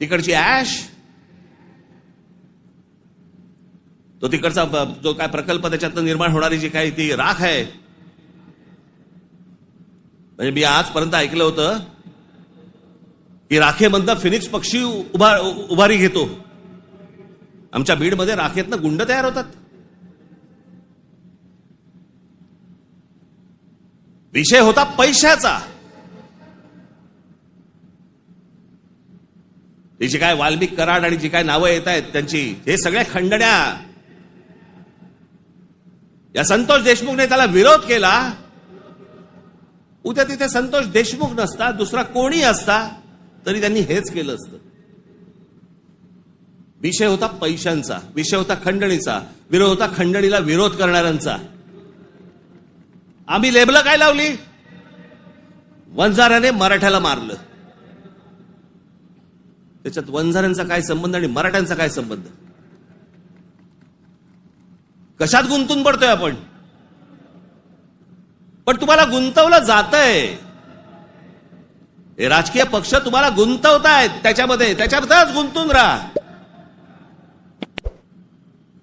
तिकडची ऍश, तो तिकडचा जो काय प्रकल्प, त्याच्यातनं निर्माण होणारी जी काही ती राख आहे. म्हणजे मी आजपर्यंत ऐकलं होतं की राखेमधनं फिनिक्स पक्षी उभारी घेतो. आमच्या बीडमध्ये राखेतनं गुंड तयार होतात. विषय होता पैशाचा. ही जी काय वाल्मिक कराड आणि जी काय नावं येत आहेत त्यांची, हे सगळ्या खंडण्या, या संतोष देशमुखने त्याला विरोध केला. उद्या तिथे संतोष देशमुख नसता, दुसरा कोणी असता, तरी त्यांनी हेच केलं असतं. विषय होता पैशांचा, विषय होता खंडणीचा, विरोध होता खंडणीला विरोध करणाऱ्यांचा. आम्ही लेबल काय लावली? वंजाऱ्याने मराठ्याला मारलं. त्याच्यात वंजाऱ्यांचा काय संबंध आणि मराठ्यांचा काय संबंध? कशात गुंतून पडतोय आपण? पण तुम्हाला गुंतवलं जातंय. हे राजकीय पक्ष तुम्हाला गुंतवतायत त्याच्याबद्दलच गुंतून राहा.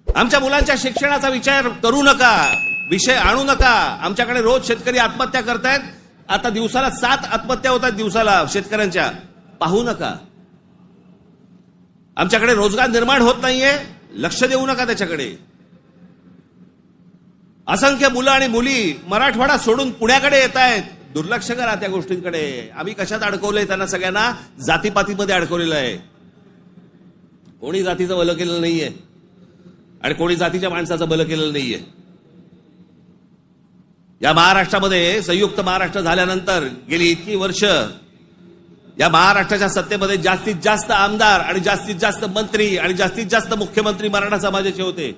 आमच्या मुलांच्या शिक्षणाचा विचार करू नका, विषय आणू नका. आमच्याकडे रोज शेतकरी आत्महत्या करतायत. आता दिवसाला 7 आत्महत्या होतात दिवसाला शेतकऱ्यांच्या. पाहू नका. आमच्याकडे रोजगार निर्माण होत नाहीये, लक्ष देऊ नका त्याच्याकडे. असंख्य मुलं आणि मुली मराठवाडा सोडून पुण्याकडे येत आहेत. दुर्लक्ष करा त्या गोष्टींकडे. आम्ही कशात अडकवलंय त्यांना? सगळ्यांना जातीपातीमध्ये अडकवलेलं आहे. कोणी जातीचं भलं केलेलं नाहीये आणि कोणी जातीच्या माणसाचं भलं केलेलं नाहीये. या महाराष्ट्रामध्ये संयुक्त महाराष्ट्र झाल्यानंतर गेली इतकी वर्ष या महाराष्ट्राच्या सत्तेमध्ये जास्तीत जास्त आमदार आणि जास्तीत जास्त मंत्री आणि जास्तीत जास्त मुख्यमंत्री मराठा समाजाचे होते.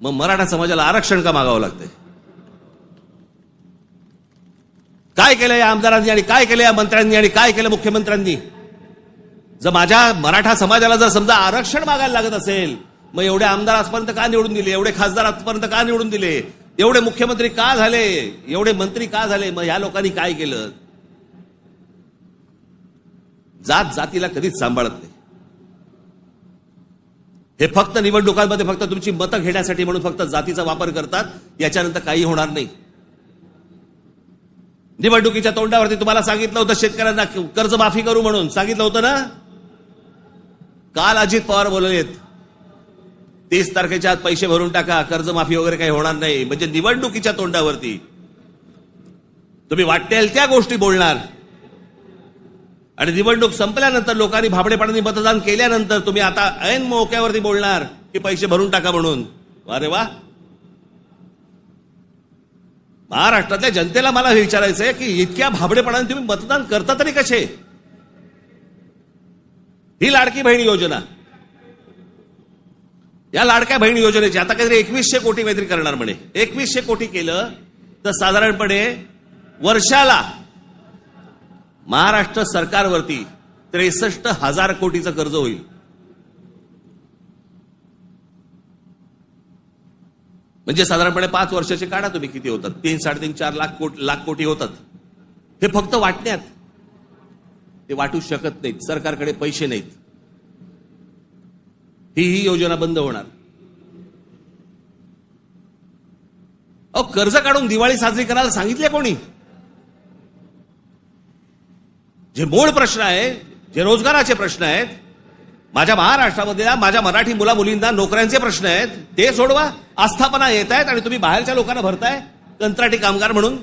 मग मराठा समाजाला आरक्षण का मागावं लागतंय? काय केलं या आमदारांनी आणि काय केलं या मंत्र्यांनी आणि काय केलं मुख्यमंत्र्यांनी? जर माझ्या मराठा समाजाला जर समजा आरक्षण मागायला लागत असेल, मग एवढे आमदार आजपर्यंत का निवडून दिले? एवढे खासदार आजपर्यंत का निवडून दिले? एवढे मुख्यमंत्री का झाले? एवढे मंत्री का झाले? मग या लोकांनी काय केलं? जात जातीला कधीच सांभाळत नाही. हे फक्त निवडणुकांमध्ये फक्त तुमची मतं घेण्यासाठी म्हणून फक्त जातीचा वापर करतात. याच्यानंतर काही होणार नाही. निवडणुकीच्या तोंडावरती तुम्हाला सांगितलं होतं शेतकऱ्यांना कर्जमाफी करू म्हणून, सांगितलं होतं ना. काल अजित पवार बोललेत 30 तारखेच्या आत पैसे भरून टाका, कर्जमाफी वगैरे काही होणार नाही. म्हणजे निवडणुकीच्या तोंडावरती तुम्ही वाटेल त्या गोष्टी बोलणार आणि निवडणूक संपल्यानंतर लोकांनी भाबडेपणाने मतदान केल्यानंतर तुम्ही आता ऐन मोक्यावरती बोलणार की पैसे भरून टाका म्हणून. अरे वा. महाराष्ट्रातल्या जनतेला मला हे विचारायचंय की इतक्या भाबडेपणाने तुम्ही मतदान करता तरी कसे? ही लाडकी बहीण योजना, या लाडक्या बहीण योजनेची आता काहीतरी 2100 कोटी काहीतरी करणार म्हणे. 2100 कोटी केलं तर साधारणपणे वर्षाला महाराष्ट्र सरकारवरती 63,000 कोटीचं कर्ज होईल. म्हणजे साधारणपणे 5 वर्षाचे काढा तुम्ही किती होतात. 3-3.5-4 लाख कोटी होतात. हे फक्त वाटण्यात. ते वाटू शकत नाहीत. सरकारकडे पैसे नाहीत. ही योजना बंद होणार. कर्ज काढून दिवाळी साजरी करायला सांगितले कोणी? जे मूळ प्रश्न आहे, जे रोजगाराचे प्रश्न आहेत, माझ्या महाराष्ट्रामध्ये माझ्या मराठी मुला मुलींना नोकऱ्यांचे प्रश्न आहेत, ते सोडवा. आस्थापना येत आहेत आणि तुम्ही बाहेरच्या लोकांना भरताय कंत्राटी कामगार म्हणून.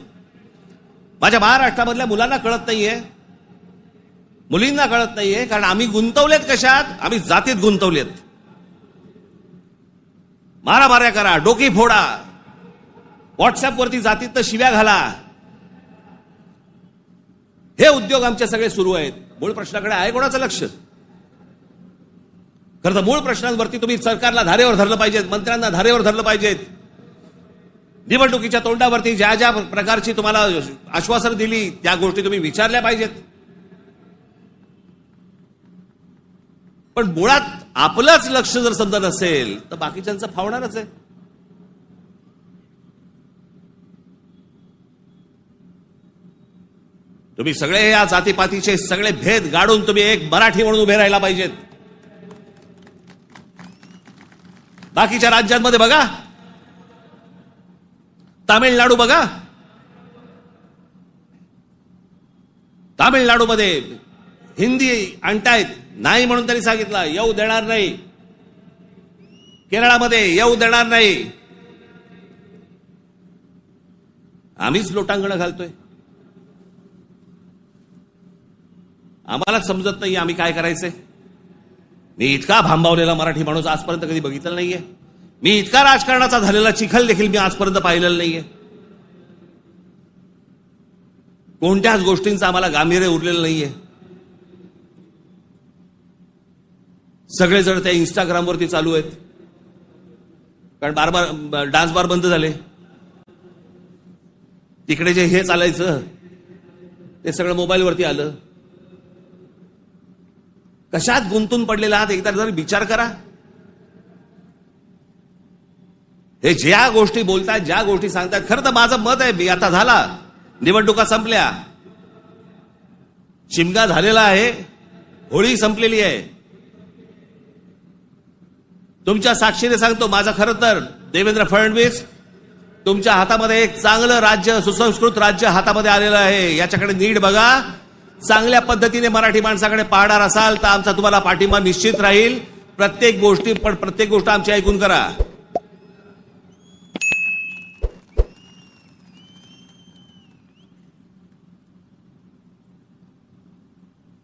माझ्या महाराष्ट्रामधल्या मुलांना कळत नाहीये, मुलींना कळत नाहीये, कारण आम्ही गुंतवलेत कशात? आम्ही जातीत गुंतवलेत. मारामाऱ्या करा, डोकी फोडा, व्हॉट्सअपवरती जातीत शिव्या घाला, हे उद्योग आमचे सगळे सुरू आहेत. मूळ प्रश्नाकडे आहे कोणाचं लक्ष? खरं तर मूळ प्रश्नांवरती तुम्ही सरकारला धारेवर धरलं पाहिजेत, मंत्र्यांना धारेवर धरलं पाहिजेत. निवडणुकीच्या तोंडावरती ज्या ज्या प्रकारची तुम्हाला आश्वासनं दिली त्या गोष्टी तुम्ही विचारल्या पाहिजेत. पण मुळात आपलंच लक्ष जर समजा नसेल तर बाकीच्यांचं फावणारच आहे. तुम्ही सगळे या जातीपातीचे सगळे भेद गाडून तुम्ही एक मराठी म्हणून उभे राहायला पाहिजेत. बाकीच्या राज्यांमध्ये बघा, तामिळनाडू बघा, तामिळनाडूमध्ये हिंदी आणतायत, नाही म्हणून त्यांनी सांगितलं येऊ देणार नाही. केरळामध्ये येऊ देणार नाही. आम्हीच लोटांगण घालतोय. आम्हालाच समजत नाही आम्ही काय करायचंय. मी इतका भांबावलेला मराठी माणूस आजपर्यंत कधी बघितलं नाहीये. मी इतका राजकारणाचा झालेला चिखल देखील मी आजपर्यंत पाहिलेलं नाहीये. कोणत्याच गोष्टींचं आम्हाला गांभीर्य उरलेलं नाहीये. सगळेजण त्या इंस्टाग्रामवरती चालू आहेत, कारण डान्स बार बंद झाले. तिकडे जे हे चालायचं ते सगळं मोबाईलवरती आलं. कशात गुंतून पडलेला आहात एकदा जर विचार करा. हे ज्या गोष्टी बोलतात, ज्या गोष्टी सांगतात, खरं तर माझं मत आहे, मी आता झाला, निवडणुका संपल्या, शिमगा झालेला आहे, होळी संपलेली आहे. तुमच्या साक्षीने सांगतो, माझं खरं तर देवेंद्र फडणवीस तुमच्या हातामध्ये एक चांगलं राज्य, सुसंस्कृत राज्य हातामध्ये आलेलं आहे. याच्याकडे नीट बघा. चांगल्या पद्धतीने मराठी माणसाकडे पाहणार असाल तर आमचा तुम्हाला पाठिंबा निश्चित राहील. प्रत्येक गोष्ट आमची ऐकून करा.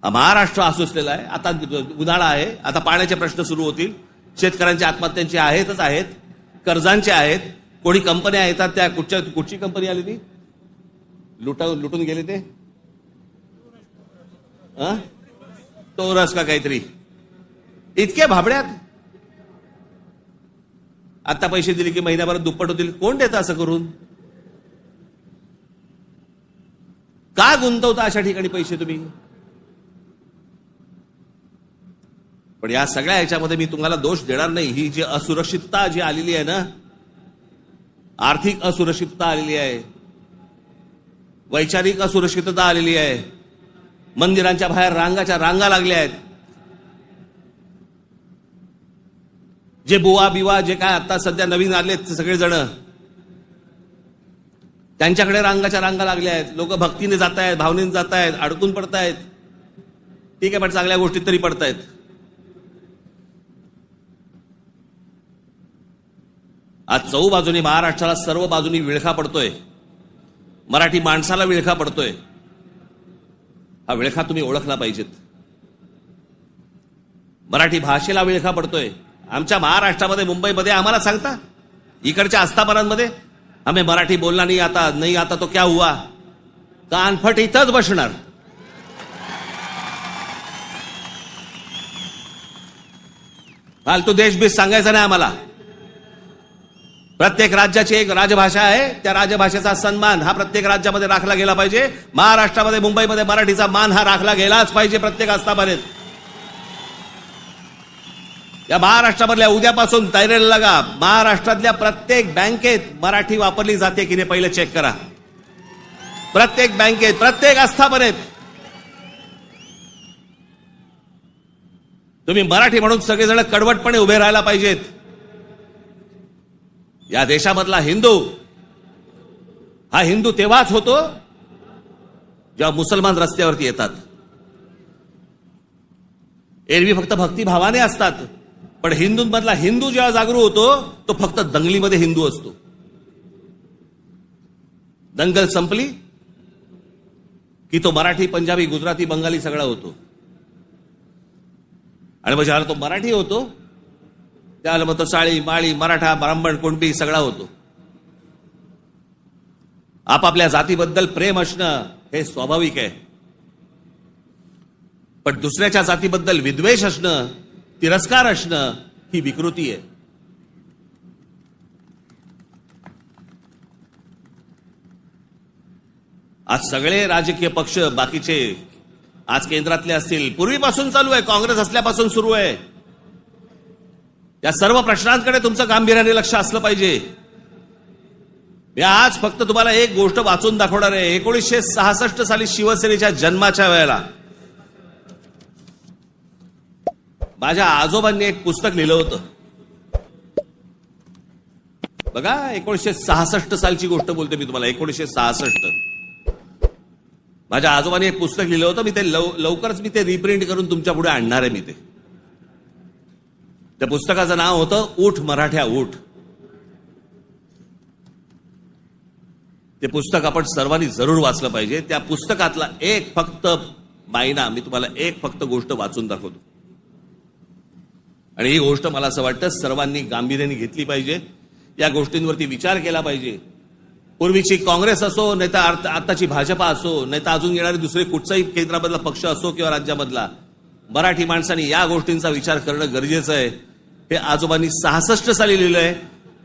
महाराष्ट्र आसुसलेला आहे. आता उन्हाळा आहे, आता पाण्याचे प्रश्न सुरू होतील. शेतकऱ्यांच्या आत्महत्यांचे आहेतच आहेत, कर्जांचे आहेत. कोणी कंपन्या येतात, त्या कुठची कंपनी आली ती लुटून गेले ते टोरस का काहीतरी, इतके भाबड्यात. आता पैसे दिले की महिन्याभरात दुप्पट होतील. कोण देतं असं करून? का गुंतवता अशा ठिकाणी पैसे तुम्ही? पण या सगळ्या ह्याच्यामध्ये मी तुम्हाला दोष देणार नाही. ही जी असुरक्षितता जी आलेली आहे ना, आर्थिक असुरक्षितता आलेली आहे, वैचारिक असुरक्षितता आलेली आहे, मंदिरांच्या बाहेर रांगा लागल्या आहेत. जे बुवा बिवा जे काय आता सध्या नवीन आलेत सगळेजण, त्यांच्याकडे रांगा लागल्या आहेत. लोक भक्तीने जात आहेत, भावनेने जात आहेत, अडकून पडतायत. ठीक आहे, पण चांगल्या गोष्टीत तरी पडतायत. आज चहूबाजूनी महाराष्ट्राला सर्व बाजूनी विळखा पडतोय. मराठी माणसाला विळखा पडतोय. हा विळखा तुम्ही ओळखला पाहिजेत. मराठी भाषेला विळखा पडतोय. आमच्या महाराष्ट्रामध्ये, मुंबईमध्ये आम्हाला सांगता, इकडच्या आस्थापनांमध्ये आम्ही मराठी बोलना नाही आता तो क्या हुआ, कानफट इथंच बसणार. फालतू देशबीज सांगायचं नाही आम्हाला. प्रत्येक राज्याची एक राजभाषा आहे, त्या राजभाषेचा सन्मान हा प्रत्येक राज्यामध्ये राखला गेला पाहिजे. महाराष्ट्रामध्ये, मुंबईमध्ये मराठीचा मान हा राखला गेलाच पाहिजे प्रत्येक आस्थापनेत. या महाराष्ट्रामधल्या उद्यापासून तयारीला लागा. महाराष्ट्रातल्या प्रत्येक बँकेत मराठी वापरली जाते की नाही पहिलं चेक करा. प्रत्येक बँकेत, प्रत्येक आस्थापनेत तुम्ही मराठी म्हणून सगळेजण कडवटपणे उभे राहायला पाहिजेत. या देशामधला हिंदू हा हिंदू तेव्हाच होतो जेव्हा मुसलमान रस्त्यावरती येतात. एरवी फक्त भक्तिभावाने असतात, पण हिंदूंमधला हिंदू जेव्हा जागरूक होतो तो फक्त दंगलीमध्ये हिंदू असतो. दंगल संपली की तो मराठी, पंजाबी, गुजराती, बंगाली सगळा होतो. आणि मग ज्याला तो मराठी होतो त्याला मग तो साळी, माळी, मराठा, ब्राह्मण, कुणबी सगळा होतो. आपापल्या जातीबद्दल प्रेम असणं हे स्वाभाविक आहे, पण दुसऱ्याच्या जातीबद्दल विद्वेष असणं, तिरस्कार असणं ही विकृती आहे. आज सगळे राजकीय पक्ष बाकीचे आज केंद्रातले असतील, पूर्वीपासून चालू आहे, काँग्रेस असल्यापासून सुरू आहे. या सर्व प्रश्नांकडे तुमचं गांभीर्याने लक्ष असलं पाहिजे. मी आज फक्त तुम्हाला एक गोष्ट वाचून दाखवणार आहे. 1966 साली शिवसेनेच्या जन्माच्या वेळेला माझ्या आजोबांनी एक पुस्तक लिहिलं होतं. बघा, 1966 सालची गोष्ट बोलते मी तुम्हाला. 1966 माझ्या आजोबांनी एक पुस्तक लिहिलं होतं. मी ते लवकरच मी ते रिप्रिंट करून तुमच्या पुढे आणणार आहे. मी त्या पुस्तकाचं नाव होतं ऊठ मराठ्या ऊठ. ते पुस्तक आपण सर्वांनी जरूर वाचलं पाहिजे. त्या पुस्तकातला एक फक्त मायना मी तुम्हाला एक फक्त गोष्ट वाचून दाखवतो, आणि ही गोष्ट मला असं वाटतं सर्वांनी गांभीर्याने घेतली पाहिजे. या गोष्टींवरती विचार केला पाहिजे. पूर्वीची काँग्रेस असो, नाही तर आताची भाजपा असो, नाही तर अजून येणारे दुसरे कुठचाही केंद्रामधला पक्ष असो किंवा राज्यामधला, मराठी माणसांनी या गोष्टींचा विचार करणं गरजेचं आहे. हे आजोबांनी 66 साली लिहिलंय.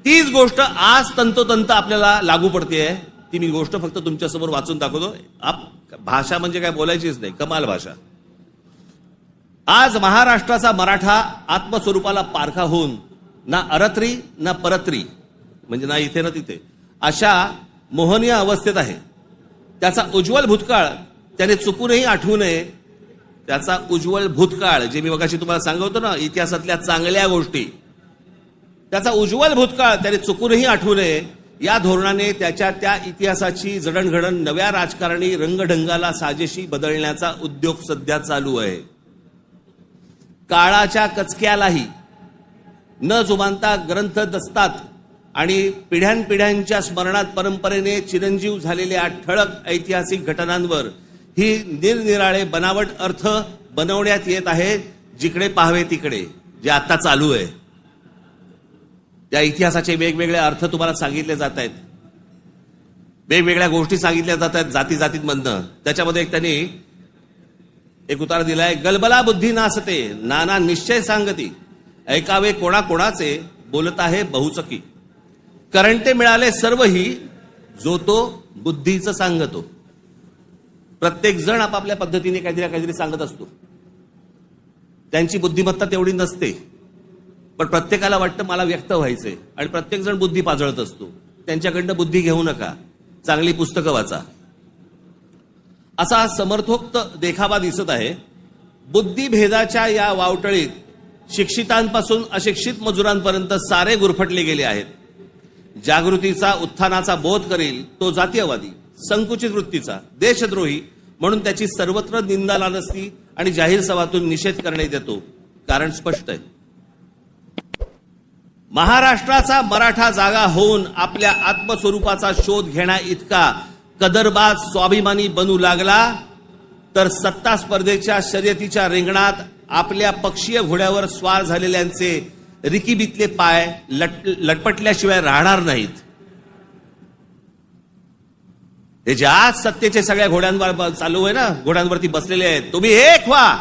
तीच गोष्ट आज तंतोतंत आपल्याला लागू पडते. ती मी गोष्ट फक्त तुमच्यासमोर वाचून दाखवतो. भाषा म्हणजे काय बोलायचीच नाही, कमाल भाषा. आज महाराष्ट्राचा मराठा आत्मस्वरूपाला पारखा होऊन ना अरत्री ना परत्री, म्हणजे ना इथे ना तिथे, अशा मोहनीय अवस्थेत आहे. त्याचा उज्ज्वल भूतकाळ त्याने चुकूनही आठवू नये. त्याचा उज्ज्वल भूतकाळ, जे मी मगाशी तुम्हाला सांगतो ना, इतिहासातल्या चांगल्या गोष्टी, त्याचा उज्ज्वल भूतकाळ त्याने चुकूनही आठवू नये. या धोरणाने त्याच्या त्या इतिहासाची जडणघडण नव्या राजकारणी रंगढंगाला साजेशी बदलण्याचा उद्योग सध्या चालू आहे. काळाच्या कचक्यालाही न जुमानता ग्रंथ दसतात आणि पिढ्यानपिढ्यांच्या स्मरणात परंपरेने चिरंजीव झालेल्या ठळक ऐतिहासिक घटनांवर ही निरनिराळे बनावट अर्थ बनवण्यात येत आहे. जिकडे पाहावे तिकडे जे आता चालू आहे, त्या इतिहासाचे वेगवेगळे अर्थ तुम्हाला सांगितले जात आहेत. वेगवेगळ्या गोष्टी सांगितल्या जात आहेत जाती जातींमधनं. त्याच्यामध्ये एक त्यांनी एक उतारा दिलाय. गलबला बुद्धी नासते, नाना निश्चय सांगती, ऐकावे कोणाकोणाचे, बोलत आहे बहुचकी, करंटे मिळाले सर्वही, जो तो बुद्धीचं सांगतो. प्रत्येक जण आपापल्या पद्धतीने काहीतरी सांगत असतो. त्यांची बुद्धिमत्ता तेवढी नसते, पण प्रत्येकाला वाटतं मला व्यक्त व्हायचंय, आणि प्रत्येक जण बुद्धी पाजळत असतो. त्यांच्याकडनं बुद्धी घेऊ नका, चांगली पुस्तकं वाचा. असा समर्थोक्त देखावा दिसत आहे. बुद्धिभेदाच्या या वावटळीत शिक्षितांपासून अशिक्षित मजुरांपर्यंत सारे गुरफटले गेले आहेत. जागृतीचा, उत्थानाचा बोध करील तो जातीयवादी, संकुचित वृत्तीचा, देशद्रोही म्हणून त्याची सर्वत्र निंदा लानस्ती आणि जाहीर सभातून निषेध करण्यात येतो. कारण स्पष्ट आहे. महाराष्ट्राचा मराठा जागा होऊन आपल्या आत्मस्वरूपाचा शोध घेण्या इतका कदरबाज स्वाभिमानी बनू लागला तर सत्ता स्पर्धेच्या शर्यतीच्या रिंगणात आपल्या पक्षीय घोड्यावर स्वार झालेल्यांचे रिकीबितले पाय लटपटल्याशिवाय राहणार नाहीत. हे जे आज सत्तेचे सगळ्या घोड्यांवर चालू आहे ना, घोड्यांवरती बसलेले आहेत, तुम्ही एक व्हा.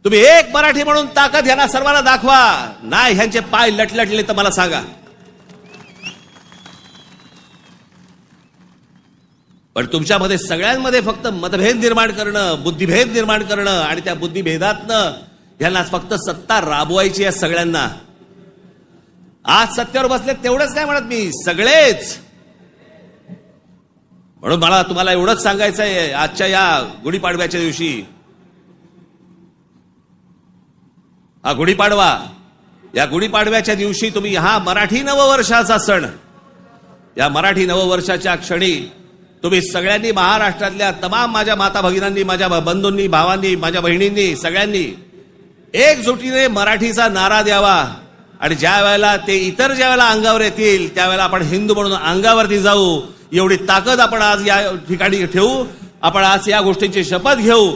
तुम्ही एक मराठी म्हणून ताकद ह्यांना सर्वांना दाखवा. नाही ह्यांचे पाय लटलटले तर मला सांगा. पण तुमच्यामध्ये सगळ्यांमध्ये फक्त मतभेद निर्माण करणं, बुद्धिभेद निर्माण करणं आणि त्या बुद्धिभेदातनं ह्यांना फक्त सत्ता राबवायची आहे सगळ्यांना. आज सत्तेवर बसले तेवढंच नाही म्हणत मी, सगळेच. म्हणून मला तुम्हाला एवढंच सांगायचं आहे आजच्या या गुढीपाडव्याच्या दिवशी. हा गुढीपाडवा, या गुढीपाडव्याच्या दिवशी तुम्ही हा मराठी नववर्षाचा सण, या मराठी नववर्षाच्या क्षणी तुम्ही सगळ्यांनी, महाराष्ट्रातल्या तमाम माझ्या माता भगिनींनी, माझ्या बंधूंनी, भावांनी, माझ्या बहिणींनी, सगळ्यांनी एकजुटीने मराठीचा नारा द्यावा. आणि ज्या वेळेला ते इतर ज्या वेळेला अंगावर येतील त्यावेळेला आपण हिंदू म्हणून अंगावरती जाऊ. एवढी ताकद आपण आज या ठिकाणी ठेवू. आपण आज या गोष्टींची शपथ घेऊ.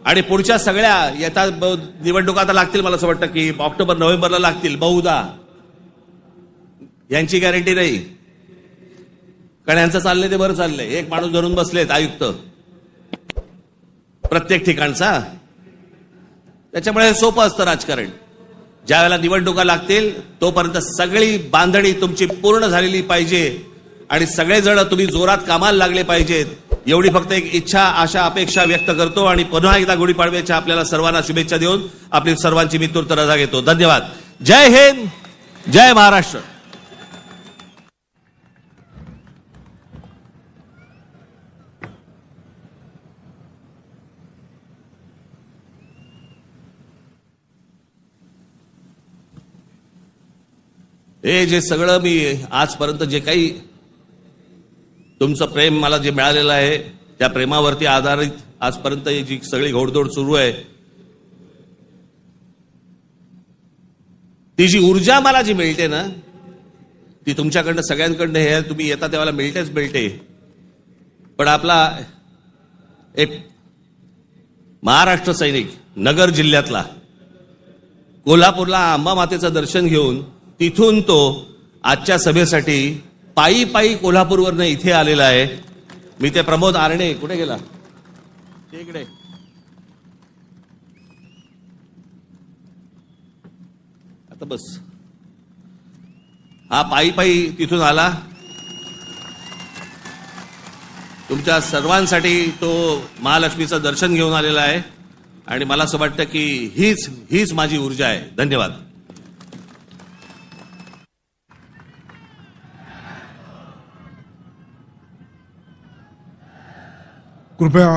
आणि पुढच्या सगळ्या येतात निवडणुका आता लागतील, मला असं वाटतं की ऑक्टोबर नोव्हेंबरला लागतील बहुधा. यांची गॅरंटी नाही, कारण यांचं चाललंय ते बरं चाललंय. एक माणूस धरून बसलेत आयुक्त प्रत्येक ठिकाणचा. त्याच्यामुळे सोपं असतं राजकारण. ज्या वेळेला निवडणुका लागतील तोपर्यंत सगळी बांधणी तुमची पूर्ण झालेली पाहिजे आणि सगळेजण तुम्ही जोरात कामाला लागले पाहिजेत. एवढी फक्त एक इच्छा, आशा, अपेक्षा व्यक्त करतो आणि पुन्हा एकदा गुढीपाडव्याच्या आपल्याला सर्वांना शुभेच्छा देऊन आपली सर्वांची मी तूर्त रजा घेतो. धन्यवाद. जय हिंद, जय महाराष्ट्र. हे जे सगळं मी आजपर्यंत जे काही तुमचं प्रेम मला जे मिळालेलं आहे त्या प्रेमावरती आधारित आजपर्यंत जी सगळी घोडदौड सुरू आहे, ती जी ऊर्जा मला जी मिळते ना, ती तुमच्याकडनं सगळ्यांकडनं हे तुम्ही येता तेव्हा मिळते. पण आपला एक महाराष्ट्र सैनिक नगर जिल्ह्यातला कोल्हापूरला अंबा मातेचं दर्शन घेऊन तिथून तो आजच्या सभेसाठी पायी पायी कोल्हापूरवरनं इथे आलेला आहे. मी ते प्रमोद आरणे, कुठे गेला ते इकडे, आता बस, हा पायी पायी तिथून आला. तुमच्या सर्वांसाठी तो महालक्ष्मीचं दर्शन घेऊन आलेला आहे आणि मला असं वाटतं की हीच माझी ऊर्जा आहे. धन्यवाद. कृपया